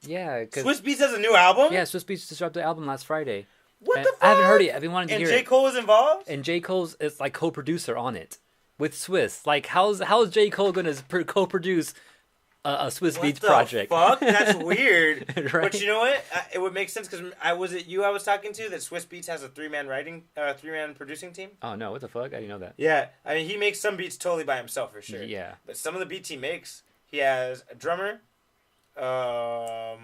Yeah, Swiss Beats has a new album? Yeah, Swiss Beats just dropped the album last Friday. What the fuck? I haven't heard it. I've been wanting to hear it. And J. Cole is involved? And J. Cole's is like co-producer on it with Swiss. Like, how's J. Cole gonna co-produce a Swiss Beats project? Fuck, that's weird. Right? But you know what? It would make sense because I was talking to that Swiss Beats has a three-man producing team. Oh no, what the fuck? I didn't know that. Yeah, I mean he makes some beats totally by himself for sure. Yeah. But some of the beats he makes, he has a drummer, a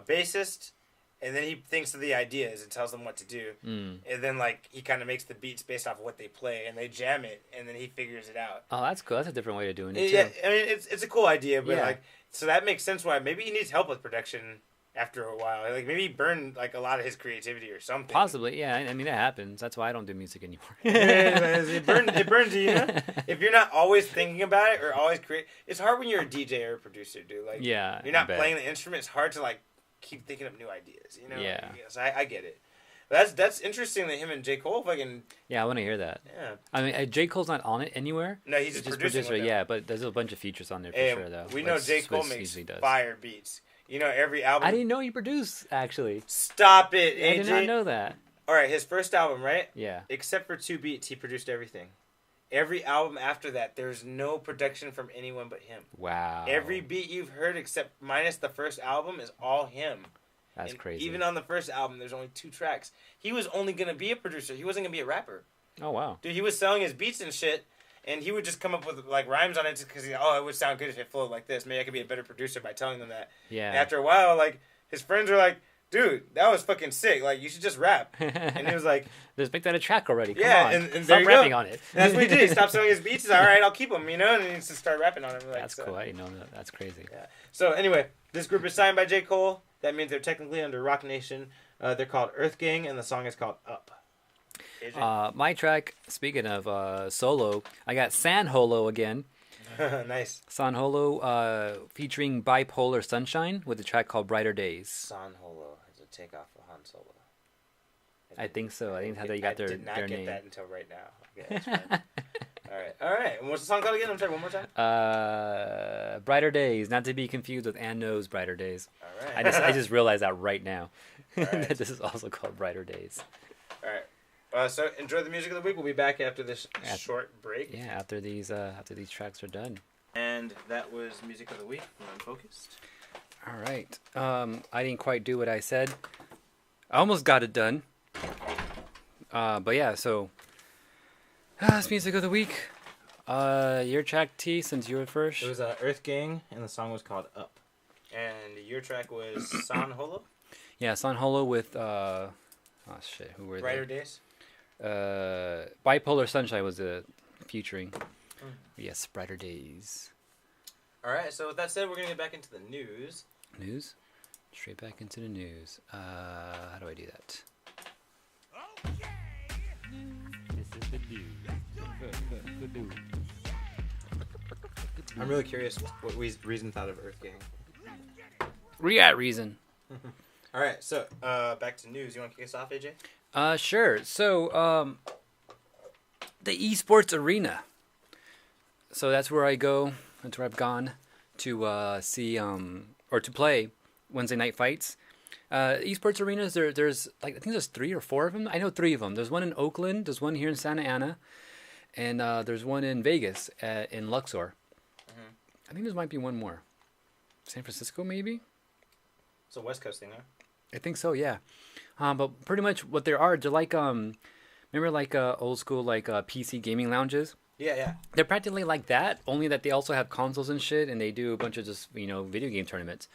bassist, and then he thinks of the ideas and tells them what to do. And then like he kind of makes the beats based off of what they play, and they jam it, and then he figures it out. Oh, that's cool. That's a different way of doing it too. Yeah, I mean it's a cool idea, but Yeah. like so that makes sense why maybe he needs help with production after a while. Like maybe he burned like a lot of his creativity or something. Possibly, yeah. I mean that happens. That's why I don't do music anymore. It burns you, you know? If you're not always thinking about it or always it's hard when you're a DJ or a producer, dude. Like Yeah, you're not I bet. playing the instrument. It's hard to like keep thinking of new ideas, you know? Yeah. So I get it. That's interesting that him and J. Cole fucking Yeah, I want to hear that. yeah. I mean, J. Cole's not on it anywhere. No, he's just producing with them. Yeah, but there's a bunch of features on there for Hey, sure, though. we like know J. Cole Swiss makes usually does. fire beats. You know every album. I didn't know he produced, actually. Stop it, AJ. I did not know that. All right, his first album, right? Yeah. Except for 2 beats, he produced everything. Every album after that, there's no production from anyone but him. Wow. Every beat you've heard, except minus the first album, is all him. That's And crazy. even on the first album, there's only 2 tracks. He was only gonna be a producer. He wasn't gonna be a rapper. Oh wow. Dude, he was selling his beats and shit, and he would just come up with like rhymes on it because it would sound good if it flowed like this. Maybe I could be a better producer by telling them that. Yeah. And after a while, like his friends were like, "Dude, that was fucking sick. Like you should just rap." And he was like, Just make that a track already. Come "Yeah," on. and Stop there you rapping go. on it. And that's what he did. He stopped selling his beats. He's like, "All right, I'll keep them," and he just started rapping on them. Like, That's cool. I didn't know that. That's crazy. Yeah. So anyway, this group is signed by J. Cole. That means they're technically under Rock Nation. They're called Earth Gang, and the song is called Up. My track, speaking of solo, I got San Holo again. Nice. San Holo featuring Bipolar Sunshine with a track called Brighter Days. San Holo is a takeoff of Han Solo. I think so. I think that's how they got I did not their get name. that until right now. Okay, that's fine. All right. And what's the song called again? I'm sorry, one more time. Brighter Days, not to be confused with Ann Knows Brighter Days. All right. I just realized that right now. Right. That this is also called Brighter Days. All right. So enjoy the music of the week. We'll be back after this short break. Yeah, after these tracks are done. And that was music of the week from Unfocused. All right. I didn't quite do what I said. I almost got it done. But yeah, so that's music of the week. Your track, T, since you were first. It was Earth Gang, and the song was called Up. And your track was San Holo? Yeah, San Holo with oh shit, who were Brighter they? Days? Bipolar Sunshine was featuring. Yes, Brighter Days. All right, so with that said, we're going to get back into the news. News? Straight back into the news. How do I do that? This is the news. I'm really curious what Reason thought of Earth Gang. We got reason. All right, so back to news. You want to kick us off, AJ? Sure. So, the eSports arena. So that's where I go. That's where I've gone to see or to play Wednesday night fights. Esports arenas. There's like I think there's 3 or 4 of them. I know 3 of them. There's one in Oakland. There's one here in Santa Ana, and there's one in Vegas in Luxor. Mm-hmm. I think there might be one more. San Francisco, maybe. It's a West Coast thing, huh? I think so, yeah. But pretty much what there are, they're like remember like old school like PC gaming lounges. Yeah. They're practically like that, only that they also have consoles and shit, and they do a bunch of just video game tournaments.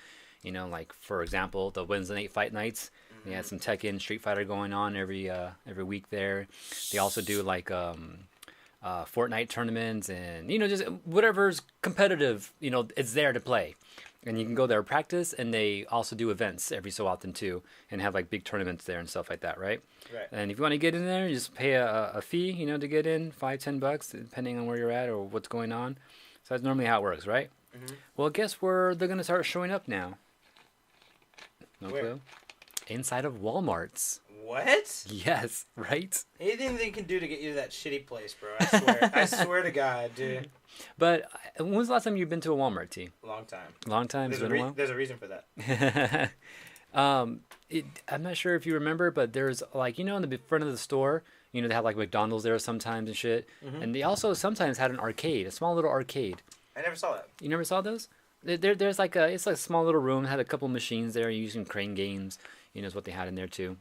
Like for example, the Wednesday night fight nights. Mm-hmm. They had some Tekken, Street Fighter going on every week there. They also do like Fortnite tournaments and just whatever's competitive. It's there to play. And you can go there practice, and they also do events every so often too, and have like big tournaments there and stuff like that, right? Right. And if you want to get in there, you just pay a fee, to get in, $5-10, depending on where you're at or what's going on. So that's normally how it works, right? Mm-hmm. Well, guess where they're gonna start showing up now? No clue. Inside of Walmarts. What? Yes, right. Anything they can do to get you to that shitty place, bro. I swear. I swear to God, dude. But when was the last time you've been to a Walmart, T? Long time. Long time? There's a reason for that. I'm not sure if you remember, but there's like, in the front of the store, they have like McDonald's there sometimes and shit. Mm-hmm. And they also sometimes had an arcade, a small little arcade. I never saw that. You never saw those? There's like it's like a small little room, had a couple machines there using crane games, is what they had in there too.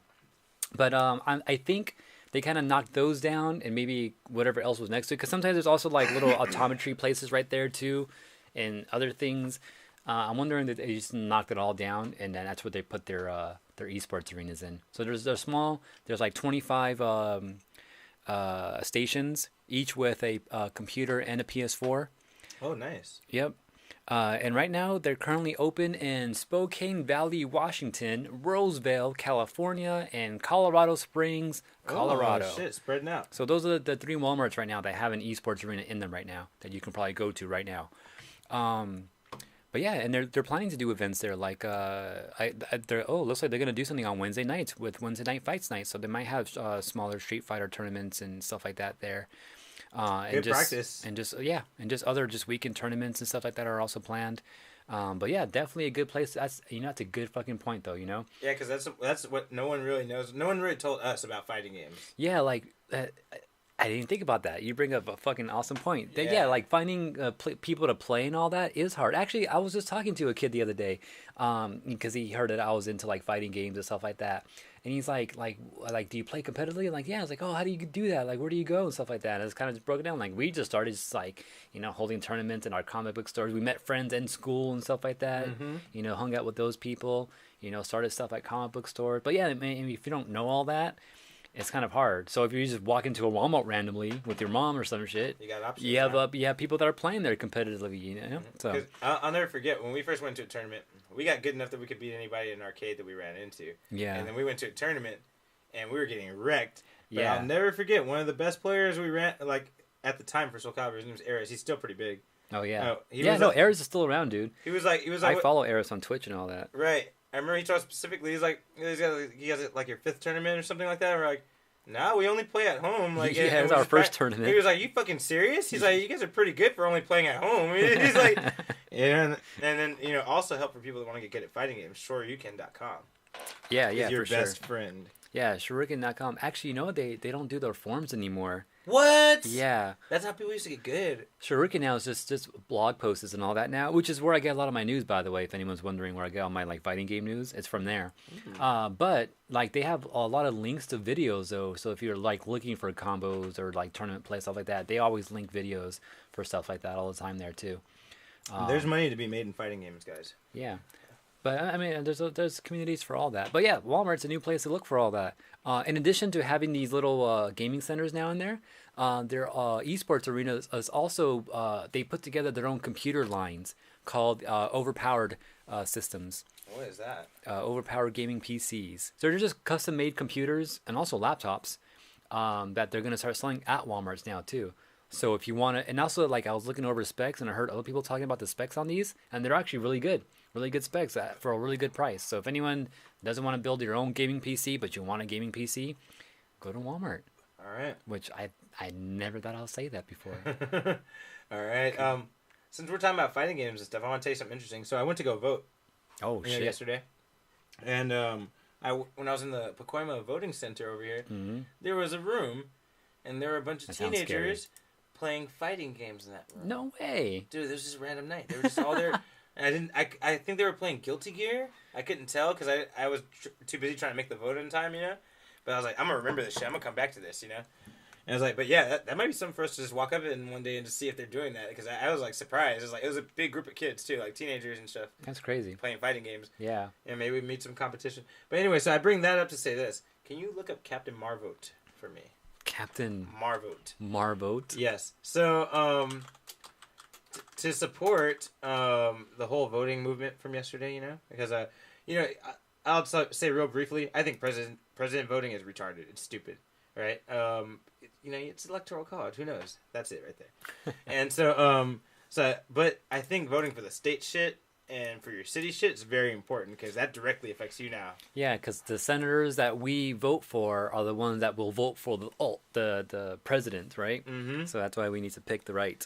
But I think they kind of knocked those down and maybe whatever else was next to it. Because sometimes there's also like little optometry places right there too and other things. I'm wondering that they just knocked it all down and then that's what they put their esports arenas in. So they're small. There's like 25 stations, each with a computer and a PS4. Oh, nice. Yep. And right now, they're currently open in Spokane Valley, Washington, Roseville, California, and Colorado Springs, Colorado. Oh, shit, spreading out. So those are the 3 Walmarts right now that have an esports arena in them right now that you can probably go to right now. But yeah, and they're planning to do events there. Like, looks like they're gonna do something on Wednesday nights with Wednesday night fights night. So they might have smaller Street Fighter tournaments and stuff like that there. Good practice. And just other weekend tournaments and stuff like that are also planned. But yeah, definitely a good place. That's a good fucking point though. Yeah, because that's what no one really knows. No one really told us about fighting games. Yeah, like I didn't think about that. You bring up a fucking awesome point. That, Yeah. like finding people to play and all that is hard. Actually, I was just talking to a kid the other day, because he heard that I was into like fighting games and stuff like that, and he's like, do you play competitively? I'm like, yeah. I was like, oh, how do you do that? Like, where do you go and stuff like that? And it's kind of just broken down. Like, we just started just like, holding tournaments in our comic book stores. We met friends in school and stuff like that. Hung out with those people. Started stuff at comic book stores. But yeah, I mean, if you don't know all that, it's kind of hard. So if you just walk into a Walmart randomly with your mom or some shit, You got options. you have people that are playing there competitively, So 'Cause I'll never forget when we first went to a tournament. We got good enough that we could beat anybody in an arcade that we ran into. yeah, And then we went to a tournament, and we were getting wrecked. But yeah. I'll never forget one of the best players we ran like at the time for Soul Calibur. His name's Ares. He's still pretty big. Oh yeah, he yeah. was No, like- Ares is still around, dude. He was like I follow Ares on Twitch and all that. right. I remember he told us specifically. He's like, he has like your 5th tournament or something like that. We're like, no, we only play at home. Like, Yeah, and it's we our just first tournament. He was like, you fucking serious? He's like, you guys are pretty good for only playing at home. He's like, and then also help for people that want to get good at fighting games. SureYouCan.com. Yeah, Is yeah, your for best sure. friend. Yeah, Shuriken.com. Actually, they don't do their forums anymore. What? Yeah. That's how people used to get good. Shuriken now is just blog posts and all that now, which is where I get a lot of my news, by the way. If anyone's wondering where I get all my like fighting game news, it's from there. But like they have a lot of links to videos though. So if you're like looking for combos or like tournament play stuff like that, they always link videos for stuff like that all the time there too. There's money to be made in fighting games, guys. Yeah. But I mean, there's communities for all that. But yeah, Walmart's a new place to look for all that. In addition to having these little gaming centers now and there, their eSports arenas is also they put together their own computer lines called overpowered systems, What is that? overpowered gaming PCs. So they're just custom made computers and also laptops that they're gonna start selling at Walmart's now too. So if you want to, and also like I was looking over specs and I heard other people talking about the specs on these, and they're actually really good specs for a really good price. So if anyone doesn't want to build your own gaming PC, but you want a gaming PC, go to Walmart. All right. Which I never thought I'll say that before. All right. Since we're talking about fighting games and stuff, I want to tell you something interesting. So I went to go vote Oh shit! yesterday, and when I was in the Pacoima voting center over here, there was a room, and there were a bunch of That sounds teenagers playing fighting games in that room. No way. Dude, this was just a random night. They were just all there. And I think they were playing Guilty Gear. I couldn't tell because I was too busy trying to make the vote in time, But I was like, I'm going to remember this shit. I'm going to come back to this, And I was like, but yeah, that might be something for us to just walk up in one day and just see if they're doing that. Because I was like surprised. It was a big group of kids too, like teenagers and stuff. That's crazy. Playing fighting games. Yeah. And maybe we meet some competition. But anyway, so I bring that up to say this. Can you look up Captain Marvote for me? Captain Marvote. Marvote. Yes. So, to support the whole voting movement from yesterday, because I'll say real briefly, I think president voting is retarded. It's stupid, right? It's electoral college. Who knows? That's it right there. And but I think voting for the state shit and for your city shit is very important because that directly affects you now. Yeah, because the senators that we vote for are the ones that will vote for the president, right? Mm-hmm. So that's why we need to pick the right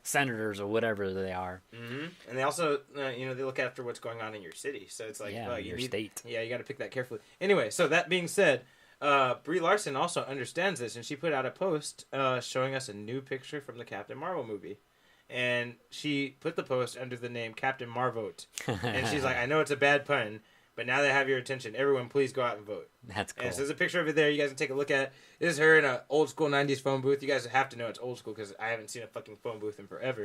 senators or whatever they are. Mm-hmm. And they also, they look after what's going on in your city. So it's like, your state. Yeah, you got to pick that carefully. Anyway, so that being said, Brie Larson also understands this, and she put out a post showing us a new picture from the Captain Marvel movie. And she put the post under the name Captain Marvote. And she's like, I know it's a bad pun, but now that I have your attention, everyone please go out and vote. That's cool. And so there's a picture of it there. You guys can take a look at it. This is her in an old school 90s phone booth. You guys have to know it's old school because I haven't seen a fucking phone booth in forever.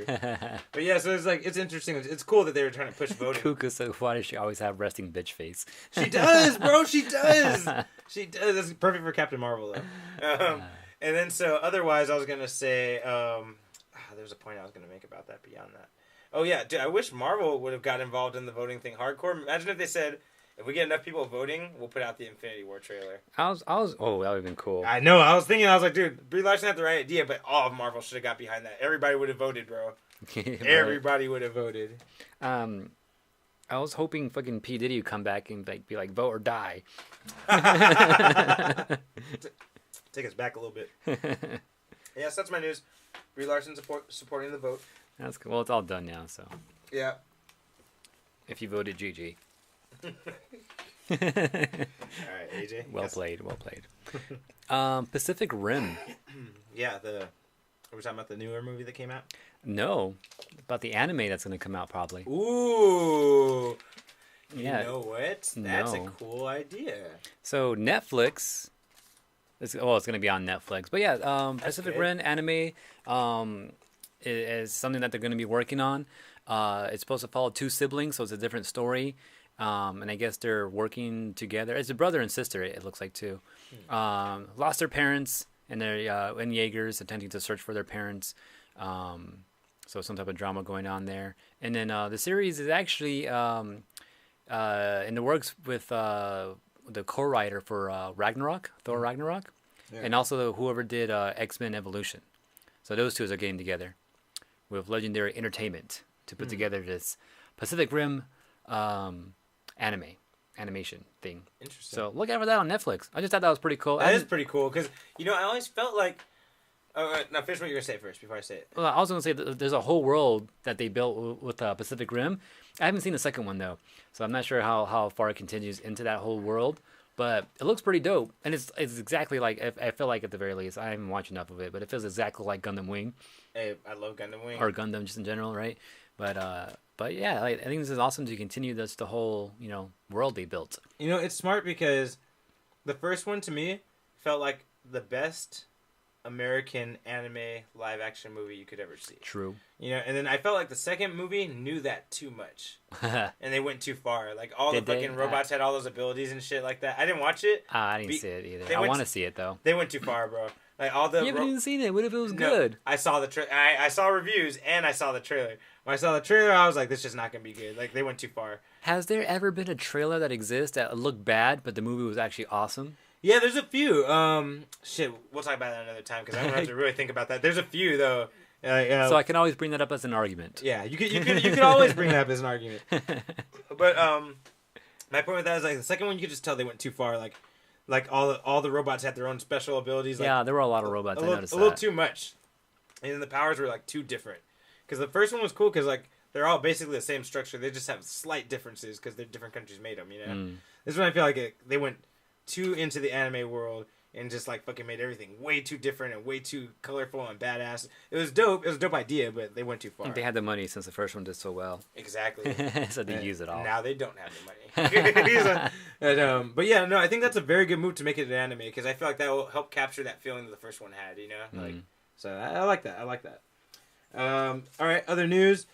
But yeah, so it's interesting. It's cool that they were trying to push voting. Kuka, so why does she always have resting bitch face? She does, bro. She does. She does. That's perfect for Captain Marvel, though. And then so otherwise, I was going to say... there was a point I was going to make about that beyond that. Oh, yeah. Dude, I wish Marvel would have got involved in the voting thing hardcore. Imagine if they said, if we get enough people voting, we'll put out the Infinity War trailer. Oh, that would have been cool. I know. I was like, dude, Brie Larson had the right idea, but all of Marvel should have got behind that. Everybody would have voted, bro. Everybody would have voted. I was hoping fucking P. Diddy would come back and be like, vote or die. Take us back a little bit. Yes, that's my news. Brie Larson supporting the vote. That's cool. Well, it's all done now, so. Yeah. If you voted GG. All right, AJ. Well Yes. played. Well played. Pacific Rim. Yeah, are we talking about the newer movie that came out? No, about the anime that's going to come out probably. Ooh. You Yeah. know what? That's a No. cool idea. So Netflix. It's going to be on Netflix. But yeah, Pacific good. Rim anime is something that they're going to be working on. It's supposed to follow two siblings, so it's a different story. And I guess they're working together. It's a brother and sister, it looks like, too. Lost their parents, and they're in Jaegers attempting to search for their parents. So some type of drama going on there. And then the series is actually in the works with the co-writer for Ragnarok, Thor Ragnarok, and also whoever did X-Men Evolution. So those two are getting together with Legendary Entertainment to put together this Pacific Rim animation thing. Interesting. So look out for that on Netflix. I just thought that was pretty cool. That is pretty cool because I always felt like. Now finish what you're gonna say first before I say it. Well, I was going to say that there's a whole world that they built with Pacific Rim. I haven't seen the second one, though, so I'm not sure how far it continues into that whole world. But it looks pretty dope. And it's exactly like, I feel like at the very least, I haven't watched enough of it, but it feels exactly like Gundam Wing. Hey, I love Gundam Wing. Or Gundam just in general, right? But yeah, I think this is awesome to continue the whole, world they built. It's smart because the first one to me felt like the best American anime live action movie you could ever see. True. And then I felt like the second movie knew that too much. And they went too far. Like all Did the they? fucking robots had all those abilities and shit like that. I didn't watch it. I didn't see it either. they I went want to to- see it, though. They went too far, bro. Like all the You haven't even seen it. What if it was No, good? I saw the I saw reviews and I saw the trailer. When I saw the trailer, I was like, this is not gonna be good. Like they went too far. Has there ever been a trailer that exists that looked bad, but the movie was actually awesome? Yeah, there's a few. Shit, we'll talk about that another time because I'm gonna have to really think about that. There's a few though. So I can always bring that up as an argument. Yeah, you could always bring that up as an argument. But my point with that is like the second one, you could just tell they went too far. Like all the robots had their own special abilities. Like, Yeah, there were a lot of robots. I noticed a that. little too much, and then the powers were like too different. Because the first one was cool because like they're all basically the same structure. They just have slight differences because they're different countries made them. This one I feel like they went too into the anime world and just like fucking made everything way too different and way too colorful and badass. It was dope. It was a dope idea, but they went too far. They had the money since the first one did so well. Exactly. So they use it all. Now they don't have the money. But yeah, no, I think that's a very good move to make it an anime because I feel like that will help capture that feeling that the first one had. Like so. I like that. I like that. All right. Other news.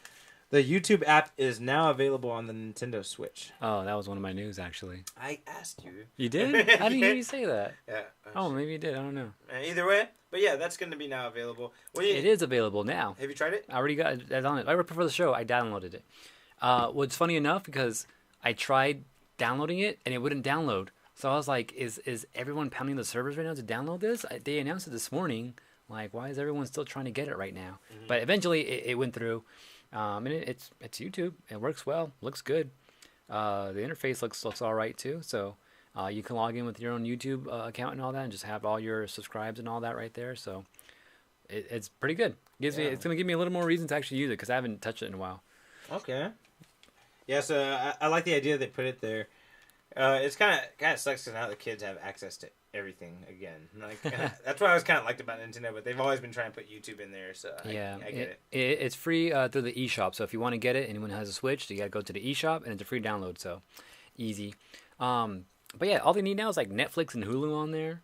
The YouTube app is now available on the Nintendo Switch. Oh, that was one of my news, actually. I asked you. You did? I didn't hear you say that. Yeah. Oh, maybe you did. I don't know. Either way, but yeah, that's going to be now available. It is available now. Have you tried it? I already got it on it. Right before the show, I downloaded it. What's funny enough, because I tried downloading it and it wouldn't download. So I was like, is everyone pounding the servers right now to download this? They announced it this morning. Like, why is everyone still trying to get it right now? But eventually it went through. And it's YouTube. It works well. Looks good. The interface looks all right too. So you can log in with your own YouTube account and all that, and just have all your subscribes and all that right there. So it's pretty good. It's gonna give me a little more reason to actually use it because I haven't touched it in a while. Okay. Yeah, so I like the idea they put it there. It's kind of sucks because now the kids have access to everything again. Like that's what I always kind of liked about Nintendo, but they've always been trying to put YouTube in there. So I get it. It's free through the eShop. So if you want to get it, anyone has a Switch, you gotta go to the eShop, and it's a free download. So easy. But yeah, all they need now is like Netflix and Hulu on there.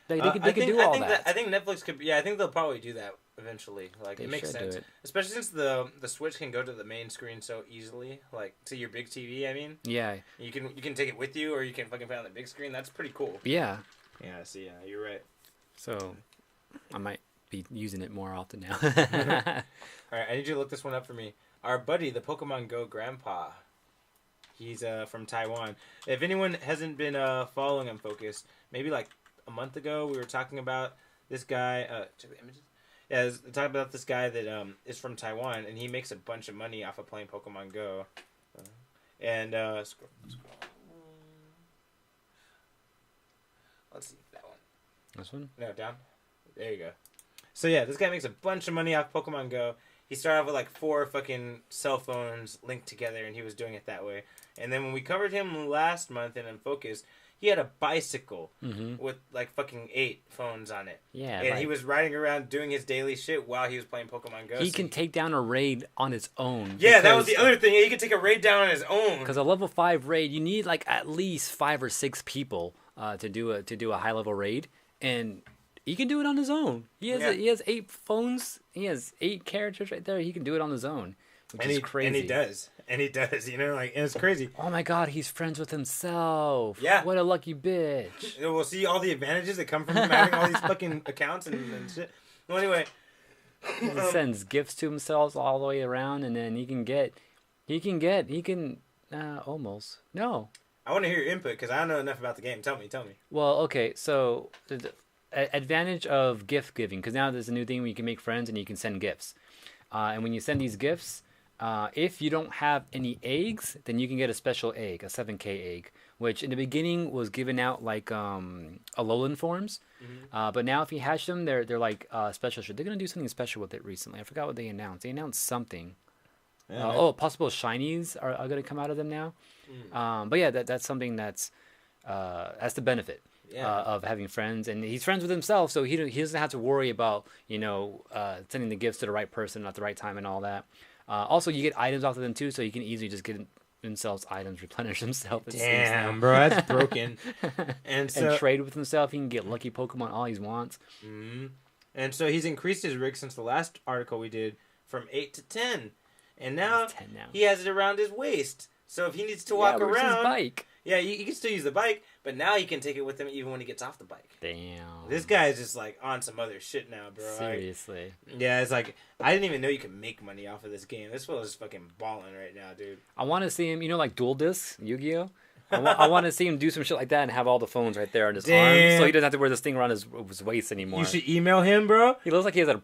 They could do all that. I think Netflix could. Yeah, I think they'll probably do that eventually. Like They it makes should do sense, it. especially since the Switch can go to the main screen so easily, like to your big TV. I mean, Yeah. you can take it with you, or you can fucking put it on the big screen. That's pretty cool. Yeah. Yeah. See, you're right. So I might be using it more often now. All right, I need you to look this one up for me. Our buddy, the Pokemon Go grandpa. He's from Taiwan. If anyone hasn't been following Unfocused, maybe like a month ago we were talking about this guy. Check the images. Yeah, talking about this guy that is from Taiwan and he makes a bunch of money off of playing Pokemon Go. And scroll. Let's see that one. This one? No, down. There you go. So yeah, this guy makes a bunch of money off Pokemon Go. he started off with like 4 fucking cell phones linked together, and he was doing it that way. And then when we covered him last month in Unfocused, he had a bicycle with like fucking 8 phones on it. Yeah, and he was riding around doing his daily shit while he was playing Pokemon Go. He can take down a raid on his own. Yeah, that was the other thing. He could take a raid down on his own. Because a level 5 raid, you need like at least 5 or 6 people to do a high level raid, and he can do it on his own. He has 8 phones. He has 8 characters right there. He can do it on his own, which is crazy. And he does. You know, like, and it's crazy. Oh my god, he's friends with himself. Yeah. What a lucky bitch. We'll see all the advantages that come from him having all these fucking accounts and shit. Well, anyway. He sends gifts to himself all the way around, and then he can almost. No. I want to hear your input because I don't know enough about the game. Tell me. Well, okay, so the advantage of gift giving, because now there's a new thing where you can make friends and you can send gifts. And when you send these gifts, if you don't have any eggs, then you can get a special egg, a 7K egg, which in the beginning was given out like Alolan forms. But now if you hatch them, they're like special shit. They're going to do something special with it recently. I forgot what they announced. They announced something. Possible shinies are going to come out of them now. But yeah, that's something that's the benefit of having friends. And he's friends with himself, so he doesn't have to worry about, sending the gifts to the right person at the right time and all that. Also, you get items off of them too, so you can easily just get themselves items, replenish himself. Damn, bro, that's broken. And trade with himself. He can get lucky Pokemon all he wants. And so he's increased his rig since the last article we did from 8 to 10. And now, 10 now. He has it around his waist. So if he needs to walk around, his bike. Yeah, he can still use the bike, but now he can take it with him even when he gets off the bike. Damn. This guy is just like on some other shit now, bro. Seriously. Yeah, it's like I didn't even know you could make money off of this game. This fool is fucking balling right now, dude. I want to see him, like Dual Disc, Yu-Gi-Oh. I want to see him do some shit like that and have all the phones right there on his arm, so he doesn't have to wear this thing around his waist anymore. You should email him, bro. He looks like he was at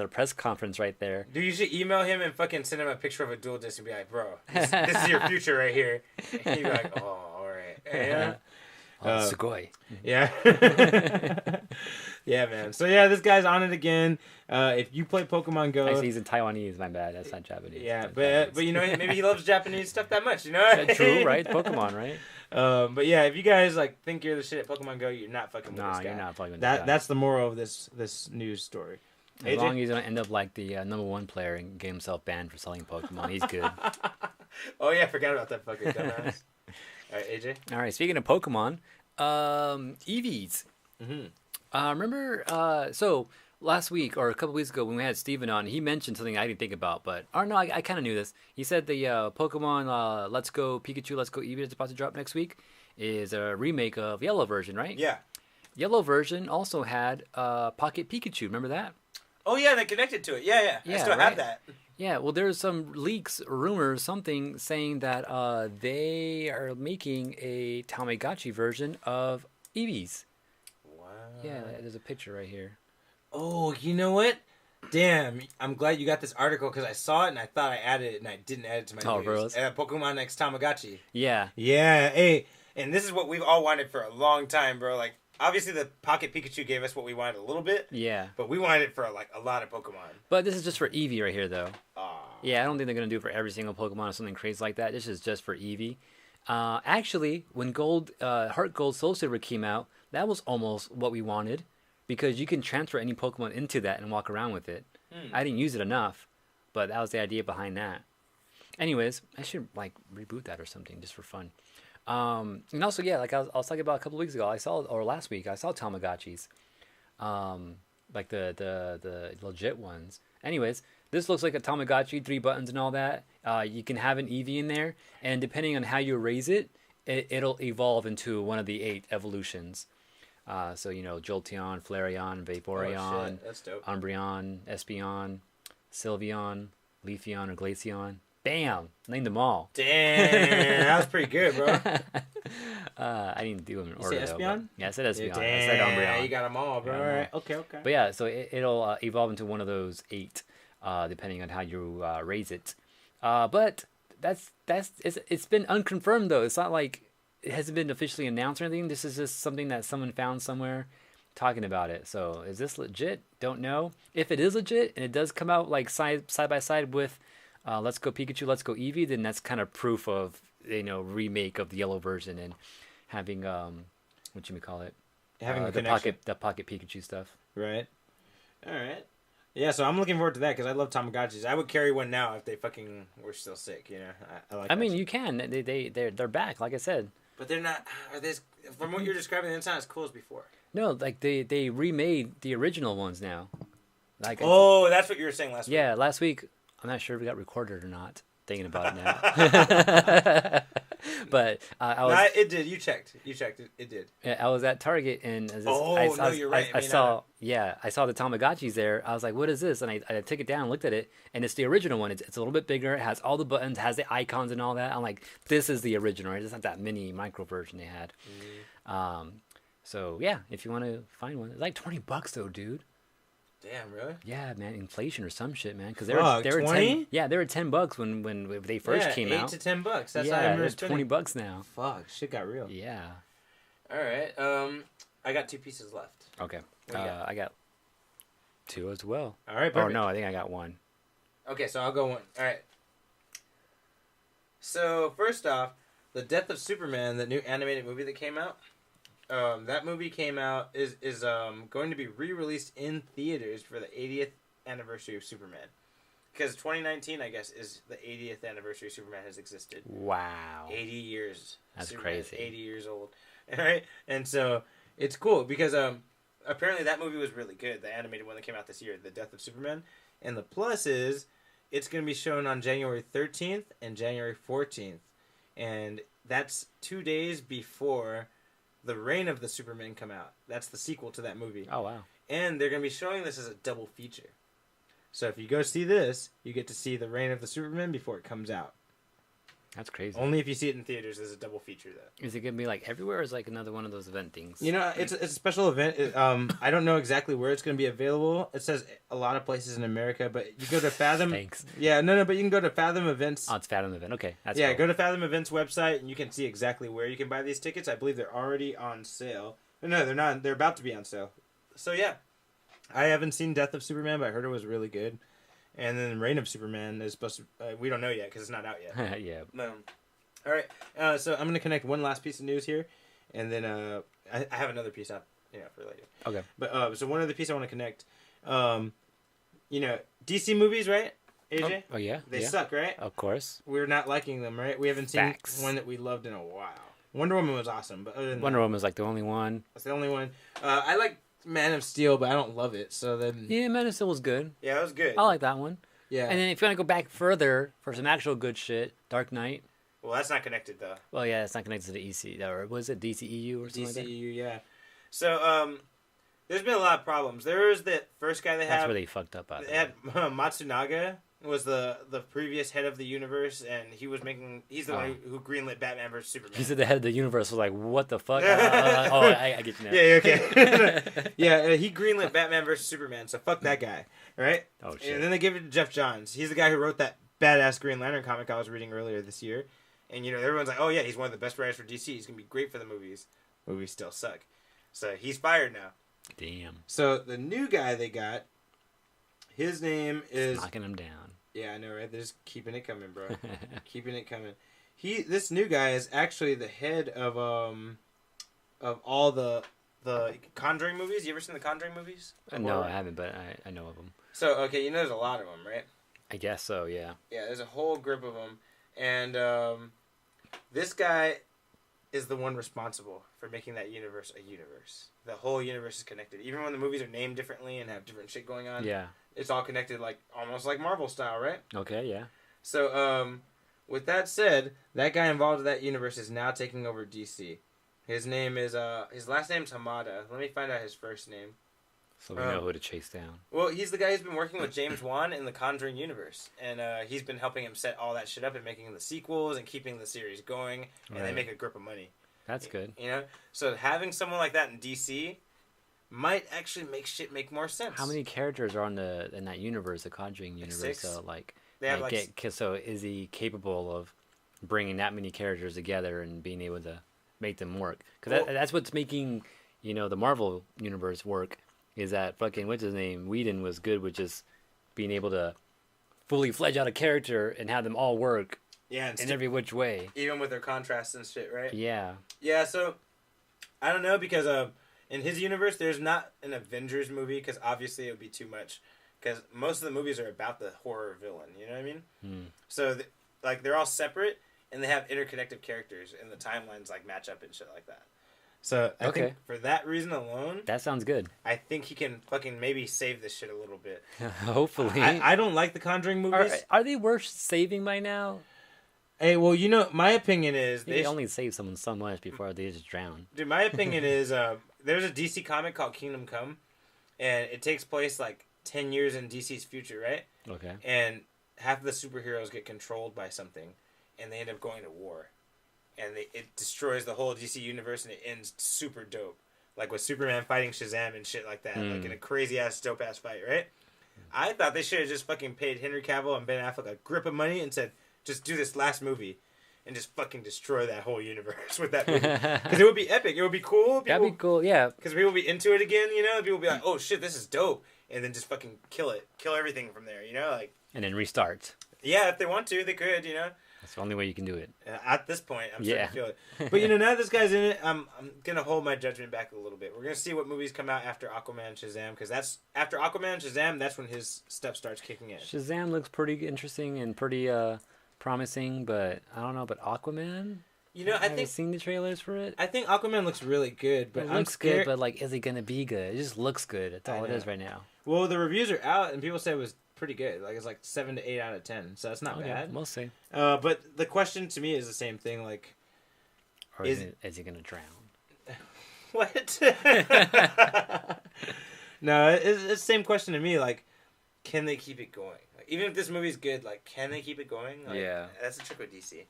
a press conference right there. Dude, you should email him and fucking send him a picture of a Dual Disc and be like, bro, this is your future right here. And he'd be like, oh, all right. Yeah. Sugoi. Yeah. Yeah, man. So yeah, this guy's on it again. If you play Pokemon Go, actually, he's in Taiwanese. My bad. That's not Japanese. Yeah, but maybe he loves Japanese stuff that much. You know? True, right? Pokemon, right? But yeah, if you guys like think you're the shit at Pokemon Go, you're not fucking with this guy. You're not fucking with this guy. That's the moral of this news story. As long as he doesn't end up like the number 1 player and get himself banned for selling Pokemon, he's good. Oh yeah, I forgot about that fucking dumbass. All right, AJ. All right, speaking of Pokemon, Eevees. Remember, so last week or a couple weeks ago when we had Steven on, he mentioned something I didn't think about, I kind of knew this. He said the Pokemon Let's Go Pikachu, Let's Go Eevee that's about to drop next week is a remake of Yellow version, right? Yeah. Yellow version also had Pocket Pikachu. Remember that? Oh yeah, they connected to it. Yeah. I still have that. Yeah, well, there's some leaks, rumors, something saying that they are making a Tamagotchi version of Eevees. Wow. Yeah, there's a picture right here. Oh, you know what? Damn, I'm glad you got this article because I saw it and I thought I added it and I didn't add it to my news. Pokemon X Tamagotchi. Yeah. Yeah, hey, and this is what we've all wanted for a long time, bro. Like, obviously the Pocket Pikachu gave us what we wanted a little bit. Yeah. But we wanted it for, like, a lot of Pokemon. But this is just for Eevee right here, though. Aww. Yeah, I don't think they're going to do it for every single Pokemon or something crazy like that. This is just for Eevee. Actually, when Heart Gold Soul Silver came out, that was almost what we wanted. Because you can transfer any Pokemon into that and walk around with it. I didn't use it enough, but that was the idea behind that. Anyways, I should like reboot that or something just for fun. And also, yeah, like I was talking about a couple of weeks ago, last week, I saw Tamagotchis, like the legit ones. Anyways, this looks like a Tamagotchi, 3 buttons and all that. You can have an Eevee in there, and depending on how you raise it, it'll evolve into one of the 8 evolutions. So, Jolteon, Flareon, Vaporeon, that's dope. Umbreon, Espeon, Sylveon, Leafeon, or Glaceon. Bam! Named them all. Damn, that was pretty good, bro. I didn't do them in order, though. Espeon? Yeah, I said Espeon. Damn, I said Umbreon. You got them all, bro. All right. Okay. But yeah, so it'll evolve into one of those 8, depending on how you raise it. But it's been unconfirmed, though. It's not like it hasn't been officially announced or anything. This is just something that someone found somewhere talking about it. So is this legit? Don't know. If it is legit and it does come out like side by side with Let's Go Pikachu, Let's Go Eevee, then that's kind of proof of remake of the yellow version and having what you call it, Having a the connection. pocket Pikachu stuff. Right. All right. Yeah, so I'm looking forward to that because I love Tamagotchis. I would carry one now if they fucking were still sick. I like. I that mean, shit. you can. They're back, like I said. But they're not. Are they? From what you're describing, it's not as cool as before. No, like they remade the original ones now. Like Oh, that's what you were saying last week. yeah, last week I'm not sure if we got recorded or not. Thinking about it now, but I was. No, it did. You checked. It did. I was at Target and You're right. I saw the Tamagotchis there. I was like, "What is this?" And I took it down, and looked at it, and it's the original one. It's a little bit bigger. It has all the buttons, has the icons and all that. I'm like, "This is the original. Right? It's not that mini micro version they had." So yeah, if you want to find one, it's like $20 though, dude. Damn, really? Yeah, man, inflation or some shit, man. Because Fuck, they were 20? they were $10 when they first came out. $8 to $10. That's how I Yeah, remember they're spending. $20 now. Fuck, shit got real. Yeah. All right. I got 2 pieces left. Okay. What do you got? I got 2 as well. All right. Oh Perfect. no, I think I got 1. Okay, so I'll go 1. All right. So first off, the Death of Superman, the new animated movie that came out. That movie came out is going to be re-released in theaters for the 80th anniversary of Superman. Because 2019, I guess, is the 80th anniversary Superman has existed. Wow. 80 years. That's Superman's crazy. 80 years old. All right? And so it's cool because apparently that movie was really good, the animated one that came out this year, The Death of Superman. And the plus is it's going to be shown on January 13th and January 14th. And that's 2 days before The Reign of the Superman come out. That's the sequel to that movie. Oh wow. And they're going to be showing this as a double feature. So if you go see this, you get to see The Reign of the Superman before it comes out. That's crazy. Only if you see it in theaters as a double feature, though. Is it gonna be like everywhere, or is it like another one of those event things? It's a special event. I don't know exactly where it's going to be available. It says a lot of places in America, but you go to Fathom. Thanks. Yeah, no, but you can go to Fathom Events. Oh, it's Fathom event. Okay, that's Yeah, cool. go to Fathom Events website and you can see exactly where you can buy these tickets. I believe they're already on sale. No, they're not. They're about to be on sale. So yeah, I haven't seen Death of Superman, but I heard it was really good. And then Reign of Superman is supposed to. We don't know yet because it's not out yet. Yeah. All right. So I'm gonna connect one last piece of news here, and then I have another piece up, for later. Okay. But so one other piece I want to connect. DC movies, right? AJ. Oh yeah. They yeah. suck, right? Of course. We're not liking them, right? We haven't seen Facts. one that we loved in a while. Wonder Woman was awesome, but other than Wonder that, Woman was like the only one. that's the only one. I like Man of Steel, but I don't love it. So then, Yeah, Man of Steel was good. yeah, it was good. I like that one. Yeah. And then if you want to go back further for some actual good shit, Dark Knight. Well, that's not connected though. Well, yeah, it's not connected to the EC, or was it DCEU or something like that? DCEU, yeah. So there's been a lot of problems. There was the first guy they That's had. where they fucked up at. They had Matsunaga was the previous head of the universe, and he's the one who greenlit Batman vs Superman. He said the head of the universe was like, "What the fuck?" I get you now. Yeah, okay. Yeah, he greenlit Batman vs Superman, so fuck that guy, right? Oh shit. And then they give it to Jeff Johns. He's the guy who wrote that badass Green Lantern comic I was reading earlier this year. And, everyone's like, oh, yeah, he's one of the best writers for DC. He's going to be great for the movies. Movies still suck. So he's fired now. Damn. So the new guy they got, his name is... Knocking him down. Yeah, I know, right? They're just keeping it coming, bro. Keeping it coming. This new guy is actually the head of all the Conjuring movies. You ever seen the Conjuring movies? No, I haven't, but I know of them. So, okay, there's a lot of them, right? I guess so, yeah. Yeah, there's a whole group of them. And this guy is the one responsible for making that universe a universe. The whole universe is connected. Even when the movies are named differently and have different shit going on, Yeah. it's all connected, like almost like Marvel style, right? Okay, yeah. So, with that said, that guy involved in that universe is now taking over DC. His name is his last name's Hamada. Let me find out his first name. So we know who to chase down. Well, he's the guy who's been working with James Wan in the Conjuring universe, and he's been helping him set all that shit up and making the sequels and keeping the series going, and they Right. make a grip of money. That's good. So having someone like that in DC might actually make shit make more sense. How many characters are in that universe, the Conjuring universe? 6. So They have so is he capable of bringing that many characters together and being able to make them work? Because that's what's making the Marvel universe work is that fucking what's his name Whedon was good with just being able to fully fledge out a character and have them all work Yeah, and in every which way. even with their contrasts and shit, right? Yeah. Yeah, so I don't know because in his universe there's not an Avengers movie because obviously it would be too much because most of the movies are about the horror villain. You know what I mean? So like they're all separate and they have interconnected characters and the timelines like match up and shit like that. So I think for that reason alone, That sounds good. I think he can fucking maybe save this shit a little bit. Hopefully. I don't like the Conjuring movies. Are they worth saving by now? Hey, well, my opinion is They only save someone so much before they just drown. Dude, my opinion is there's a DC comic called Kingdom Come, and it takes place like 10 years in DC's future, right? Okay. And half of the superheroes get controlled by something, and they end up going to war. And it destroys the whole DC universe, and it ends super dope. Like with Superman fighting Shazam and shit like that. Like in a crazy-ass, dope-ass fight, right? I thought they should have just fucking paid Henry Cavill and Ben Affleck a grip of money and said, just do this last movie and just fucking destroy that whole universe with that movie. Because it would be epic. It would be cool. That'd be cool, yeah. Because people would be into it again, People would be like, oh shit, this is dope. And then just fucking kill it. Kill everything from there, Like, And then restart. yeah, if they want to, they could, That's the only way you can do it. At this point, I'm starting to feel it. But, now that this guy's in it, I'm going to hold my judgment back a little bit. We're going to see what movies come out after Aquaman and Shazam. Because after Aquaman and Shazam, that's when his stuff starts kicking in. Shazam looks pretty interesting and pretty promising, but I don't know about Aquaman. I haven't think seen the trailers for it. I think Aquaman looks really good, but It I'm looks scared. good, but like, is it gonna be good? It just looks good. That's all it is right now. Well, the reviews are out, and people say it was pretty good. Like, it's like 7 to 8 out of 10, so that's not bad. We'll see. But the question to me is the same thing. Like, Or is he gonna drown? what? No, it's the same question to me. Like, can they keep it going? Like, even if this movie's good, like, can they keep it going? Like, Yeah. That's the trick with DC.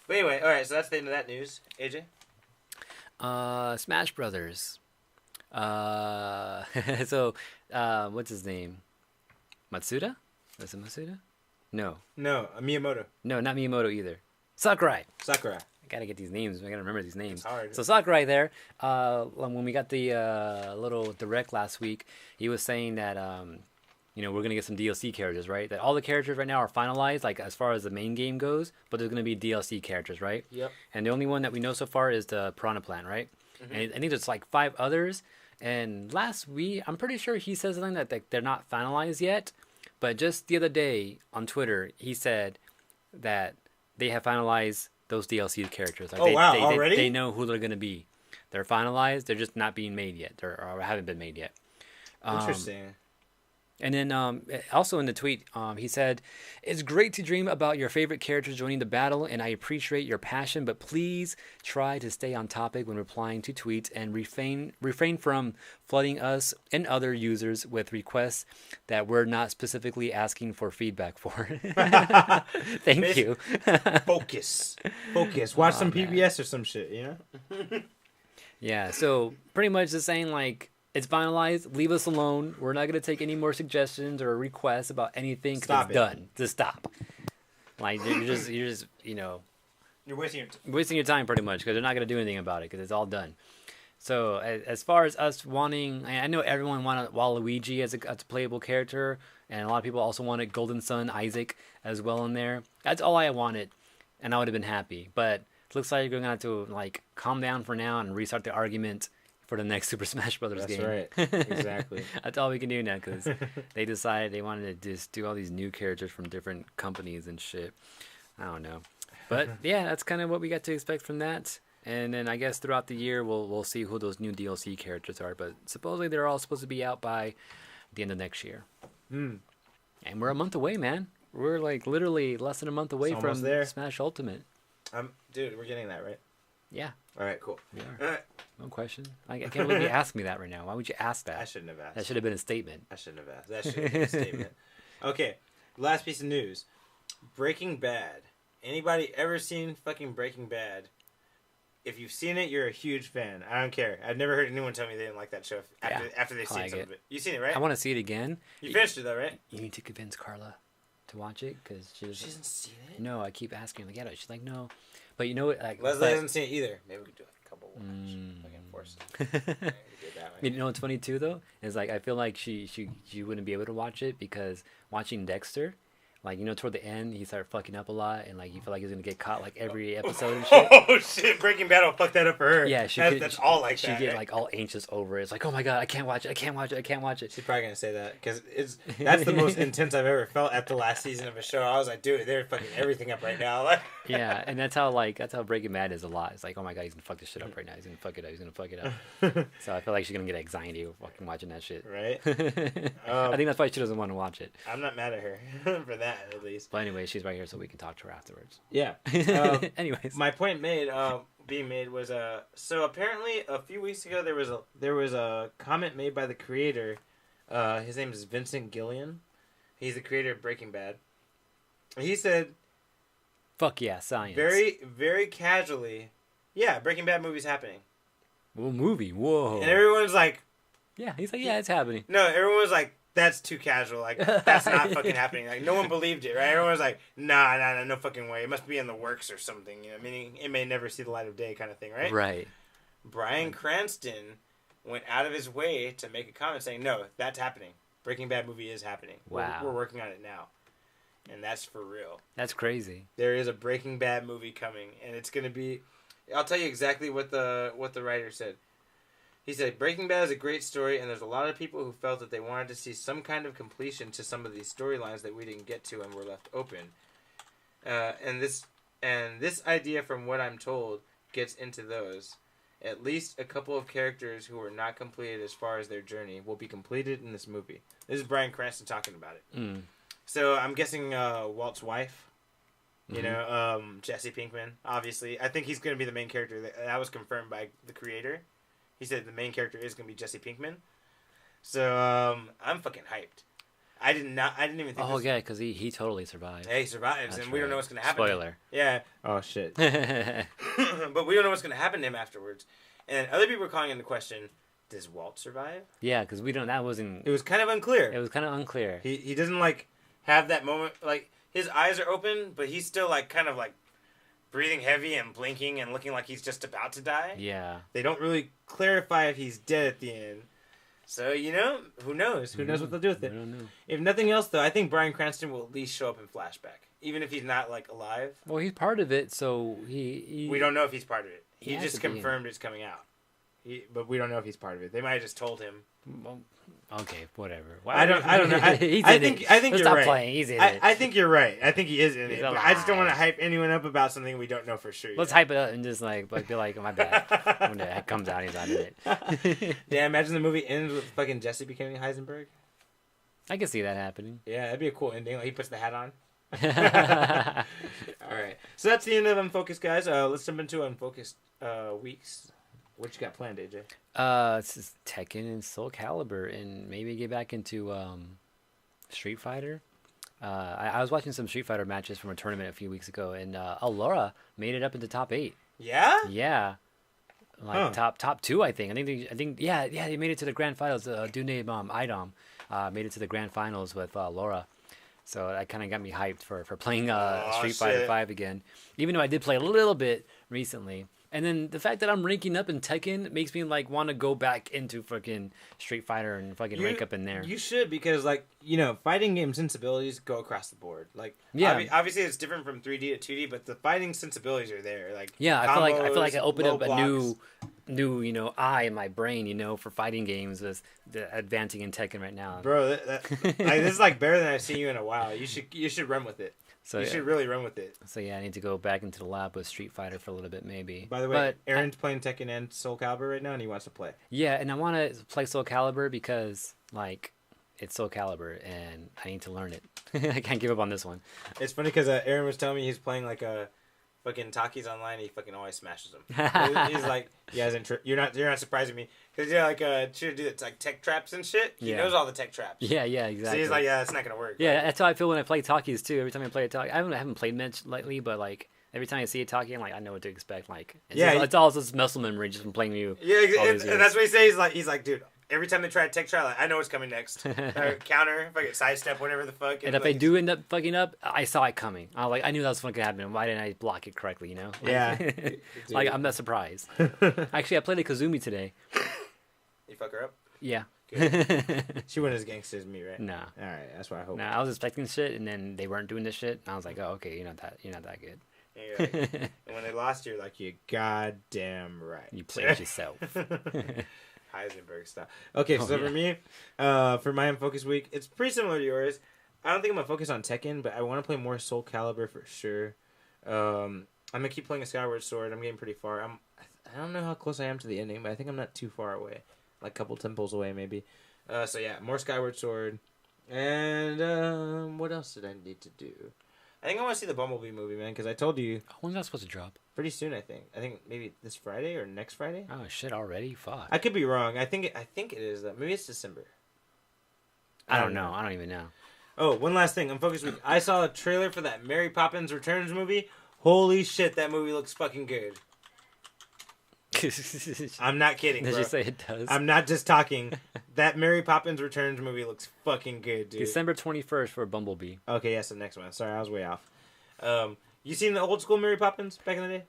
But anyway, all right. So that's the end of that news. AJ. Smash Brothers. What's his name? Matsuda? Was it Matsuda? No, Miyamoto. no, not Miyamoto either. Sakurai. Sakura. I gotta get these names. I gotta remember these names. It's hard. So Sakurai there, when we got the little direct last week, he was saying that we're gonna get some DLC characters, right? That all the characters right now are finalized, like as far as the main game goes, but there's gonna be DLC characters, right? Yep. And the only one that we know so far is the Piranha Plant, right? And I think there's like 5 others. And last week, I'm pretty sure he said something that they're not finalized yet. But just the other day on Twitter, he said that they have finalized those DLC characters. Like already? They know who they're gonna be. They're finalized. They're just not being made yet, or haven't been made yet. Interesting. And then also in the tweet, he said, "It's great to dream about your favorite characters joining the battle, and I appreciate your passion, but please try to stay on topic when replying to tweets and refrain from flooding us and other users with requests that we're not specifically asking for feedback for." Thank you. Focus. Watch some PBS or some shit, Yeah, so pretty much just saying like, it's finalized. Leave us alone. We're not going to take any more suggestions or requests about anything because it's done. Just stop. Like, you're just You're wasting your wasting your time pretty much because they're not going to do anything about it because it's all done. So as far as us wanting, I know everyone wanted Waluigi as a playable character, and a lot of people also wanted Golden Sun Isaac as well in there. That's all I wanted, and I would have been happy. But it looks like you're going to have to like calm down for now and restart the argument for the next Super Smash Brothers game. That's right. Exactly. That's all we can do now because they decided they wanted to just do all these new characters from different companies and shit. I don't know. But yeah, that's kind of what we got to expect from that. And then I guess throughout the year we'll see who those new DLC characters are. But supposedly they're all supposed to be out by the end of next year. And we're a month away, man. We're like literally less than a month away from Smash Ultimate. Dude, we're getting that, right? Yeah. All right, cool. We are. All right. No question. I can't believe you asked me that right now. Why would you ask that? I shouldn't have asked. That should have been a statement. I shouldn't have asked. That should have been a statement. Okay, last piece of news. Breaking Bad. Anybody ever seen fucking Breaking Bad? If you've seen it, you're a huge fan. I don't care. I've never heard anyone tell me they didn't like that show after they've seen some of it. You seen it, right? I want to see it again. You finished it, though, right? You need to convince Carla to watch it because she hasn't seen it? No, I keep asking her to get it. She's like, no. But you know what? Like, Leslie hasn't seen it either. Maybe we could do like a couple watch. I can force it. You know what's funny too though is like I feel like she wouldn't be able to watch it because watching Dexter, like toward the end he started fucking up a lot and like you feel like he's gonna get caught like every episode and shit. Oh shit! Breaking Bad will fuck that up for her. Yeah, that's all like that. She get like all anxious over it. It's like, oh my god, I can't watch it. I can't watch it. I can't watch it. She's probably gonna say that because that's the most intense I've ever felt at the last season of a show. I was like, dude, they're fucking everything up right now. Like, yeah, and that's how Breaking Bad is a lot. It's like, oh my god, he's gonna fuck this shit up right now. He's gonna fuck it up. He's gonna fuck it up. So I feel like she's gonna get anxiety fucking watching that shit. Right. I think that's why she doesn't want to watch it. I'm not mad at her for that at least. But anyway, she's right here, so we can talk to her afterwards. Yeah. Anyways, my point being made was so apparently a few weeks ago there was a comment made by the creator. His name is Vincent Gillian. He's the creator of Breaking Bad. He said, "Fuck yeah, science." Very very casually, yeah, Breaking Bad movie's happening. Well, movie, whoa. And everyone's like, yeah, he's like, yeah, it's happening. No, everyone was like, that's too casual. Like, that's not fucking happening. Like, no one believed it, right? Everyone was like, nah, no fucking way. It must be in the works or something. Meaning it may never see the light of day kind of thing, right? Right. Bryan Cranston went out of his way to make a comment saying, no, that's happening. Breaking Bad movie is happening. Wow. We're working on it now. And that's for real. That's crazy. There is a Breaking Bad movie coming, and it's going to be... I'll tell you exactly what the writer said. He said, Breaking Bad is a great story, and there's a lot of people who felt that they wanted to see some kind of completion to some of these storylines that we didn't get to and were left open. And this idea, from what I'm told, gets into those. At least a couple of characters who were not completed as far as their journey will be completed in this movie. This is Bryan Cranston talking about it. Mm. So I'm guessing Walt's wife, Jesse Pinkman, obviously. I think he's going to be the main character. That was confirmed by the creator. He said the main character is going to be Jesse Pinkman. So I'm fucking hyped. I didn't even think. Oh yeah, because he totally survived. Yeah, he survives, and we don't know what's going to happen. Spoiler. Yeah. Oh shit. But we don't know what's going to happen to him afterwards. And other people are calling into question: does Walt survive? Yeah, because we don't. That wasn't. It was kind of unclear. It was kind of unclear. He doesn't like have that moment. Like his eyes are open, but he's still like kind of like breathing heavy and blinking and looking like he's just about to die. Yeah. They don't really clarify if he's dead at the end. So, who knows? Who knows what they'll do with it? I don't know. If nothing else, though, I think Bryan Cranston will at least show up in flashback. Even if he's not, like, alive. Well, he's part of it, so he... We don't know if he's part of it. He He has just to be in confirmed it's coming out. But we don't know if he's part of it. They might have just told him. Well, okay, whatever. I don't know. I think Let's you're stop right. playing. He's in it. I think you're right. I think he is in He's it. But alive. I just don't want to hype anyone up about something we don't know for sure. Let's hype it up and just be like, my bad. When it comes out, he's not in it. Yeah, imagine the movie ends with fucking Jesse becoming Heisenberg. I can see that happening. Yeah, that'd be a cool ending. Like he puts the hat on. All right. So that's the end of Unfocused, guys. Let's jump into Unfocused weeks. What you got planned, AJ? It's just Tekken and Soul Calibur, and maybe get back into Street Fighter. I was watching some Street Fighter matches from a tournament a few weeks ago, and Allura made it up into top 8. Yeah? Yeah, like top 2, I think. I think yeah, they made it to the grand finals. Dude named Idom made it to the grand finals with Allura. So that kind of got me hyped for playing Street Fighter 5 again, even though I did play a little bit recently. And then the fact that I'm ranking up in Tekken makes me want to go back into fucking Street Fighter and fucking rank up in there. You should, because fighting game sensibilities go across the board. Like, yeah, obviously it's different from 3D to 2D, but the fighting sensibilities are there. Like, yeah, I feel like I opened up blocks. a new eye in my brain, for fighting games with the advancing in Tekken right now. Bro, this is like better than I've seen you in a while. You should run with it. So you should really run with it. So yeah, I need to go back into the lab with Street Fighter for a little bit, maybe. By the way, Aaron's playing Tekken and Soul Calibur right now, and he wants to play. Yeah, and I want to play Soul Calibur because it's Soul Calibur, and I need to learn it. I can't give up on this one. It's funny because Aaron was telling me he's playing fucking Takis online. He fucking always smashes them. He's like, you're not surprising me because you're should do tech traps and shit. He knows all the tech traps. Yeah, exactly. So he's like, yeah, it's not gonna work. Yeah, that's how I feel when I play Takis too. Every time I play a Taki, I haven't played much lately, but every time I see a Taki, I'm like, I know what to expect. It's all just muscle memory just from playing you. Yeah, and that's what he says. He's like, dude. Every time they try a tech try, I know what's coming next. Counter, fucking sidestep, whatever the fuck. And if I do end up fucking up, I saw it coming. I knew that was fucking happening. Why didn't I block it correctly? Yeah. I'm not surprised. Actually, I played a Kazumi today. You fuck her up? Yeah. Good. She wasn't as gangster as me, right? Nah. All right, that's what I hope. Nah, I was expecting shit, and then they weren't doing this shit, and I was like, oh, okay, you're not that good. And, you're like, and when they lost, you're like, you goddamn right. You played yourself. Heisenberg style. Okay, so for me, for my Unfocused week, it's pretty similar to yours. I don't think I'm gonna focus on Tekken, but I want to play more Soul Calibur for sure. I'm gonna keep playing a Skyward Sword. I'm getting pretty far. I don't know how close I am to the ending, but I think I'm not too far away, like a couple temples away maybe. So yeah, more Skyward Sword. And what else did I need to do? I think I want to see the Bumblebee movie, man, because I told you When's that supposed to drop? pretty soon. I think maybe this Friday or next Friday. Oh shit, already? Fuck. I could be wrong. I think it is that. Maybe it's December. I don't know. I don't even know. Oh, one last thing. Unfocused week. I saw a trailer for that Mary Poppins Returns movie. Holy shit, that movie looks fucking good. I'm not kidding, bro. Did you say it does? I'm not just talking. That Mary Poppins Returns movie looks fucking good, dude. December 21st for Bumblebee. Okay, yes, the next one. Sorry, I was way off. You seen the old school Mary Poppins back in the day?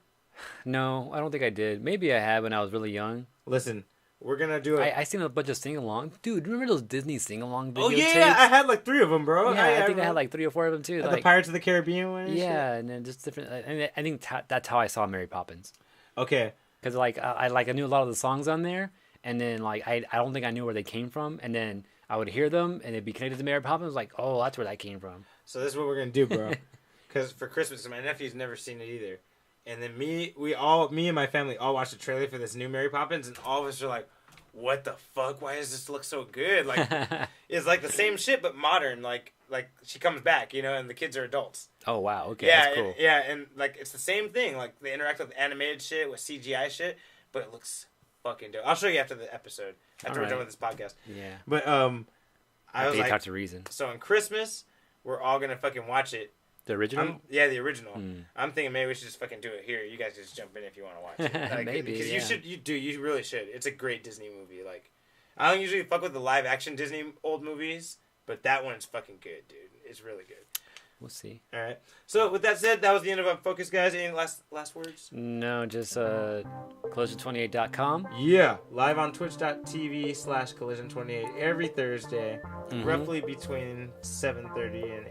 No, I don't think I did. Maybe I had when I was really young. Listen, we're gonna do it. I seen a bunch of sing-along. Dude, remember those Disney sing-along videotapes? Oh yeah, I had like 3 of them, bro. Yeah, I think I had like 3 or 4 of them too. Like Like, the Pirates of the Caribbean one. And yeah, and then just different. I think that's how I saw Mary Poppins. Shit? Okay. Because like I knew a lot of the songs on there, and then like I don't think I knew where they came from, and then I would hear them, and it'd be connected to Mary Poppins. Like, oh, that's where that came from. So this is what we're gonna do, bro. Because for Christmas, my nephew's never seen it either, and then me and my family all watched the trailer for this new Mary Poppins, and all of us are like, "What the fuck? Why does this look so good?" Like, it's like the same shit but modern. Like she comes back, and the kids are adults. Oh wow, okay, Yeah, that's cool. and like it's the same thing. Like they interact with animated shit, with CGI shit, but it looks fucking dope. I'll show you after the episode, after we're done with this podcast. Yeah. But I was like, talk to Reason. so on Christmas, we're all gonna fucking watch it. The original? Yeah, the original. I'm thinking maybe we should just fucking do it here. You guys just jump in if you want to watch it. Like, Maybe, because yeah. you really should. It's a great Disney movie. Like, I don't usually fuck with the live action Disney old movies, but that one's fucking good, dude. It's really good. We'll see. All right. So with that said, that was the end of Unfocused, guys. Any last words? No, just collision28.com. Yeah, live on twitch.tv/collision28 every Thursday, roughly between 7:30 and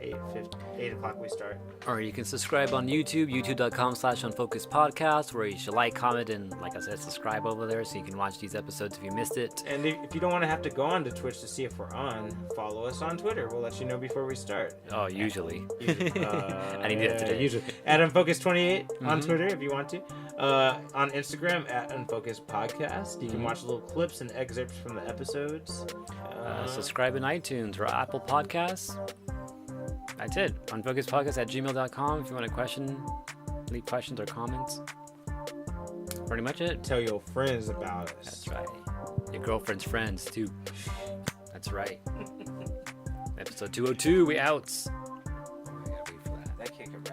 8 o'clock we start. Or you can subscribe on YouTube, youtube.com/unfocusedpodcast, where you should like, comment, and like I said, subscribe over there so you can watch these episodes if you missed it. And if you don't want to have to go on to Twitch to see if we're on, follow us on Twitter. We'll let you know before we start. Oh, usually. I didn't do that today. Usually. At Unfocused28 on Twitter if you want to. On Instagram at Unfocused Podcast. You can watch little clips and excerpts from the episodes. Subscribe in iTunes or Apple Podcasts. That's it. Unfocusedpodcast@gmail.com if you want a question, leave questions or comments. Pretty much it. Tell your friends about us. That's right. Your girlfriend's friends, too. That's right. Episode 202, we outs. I gotta wait for that. That kid can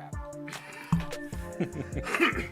rap.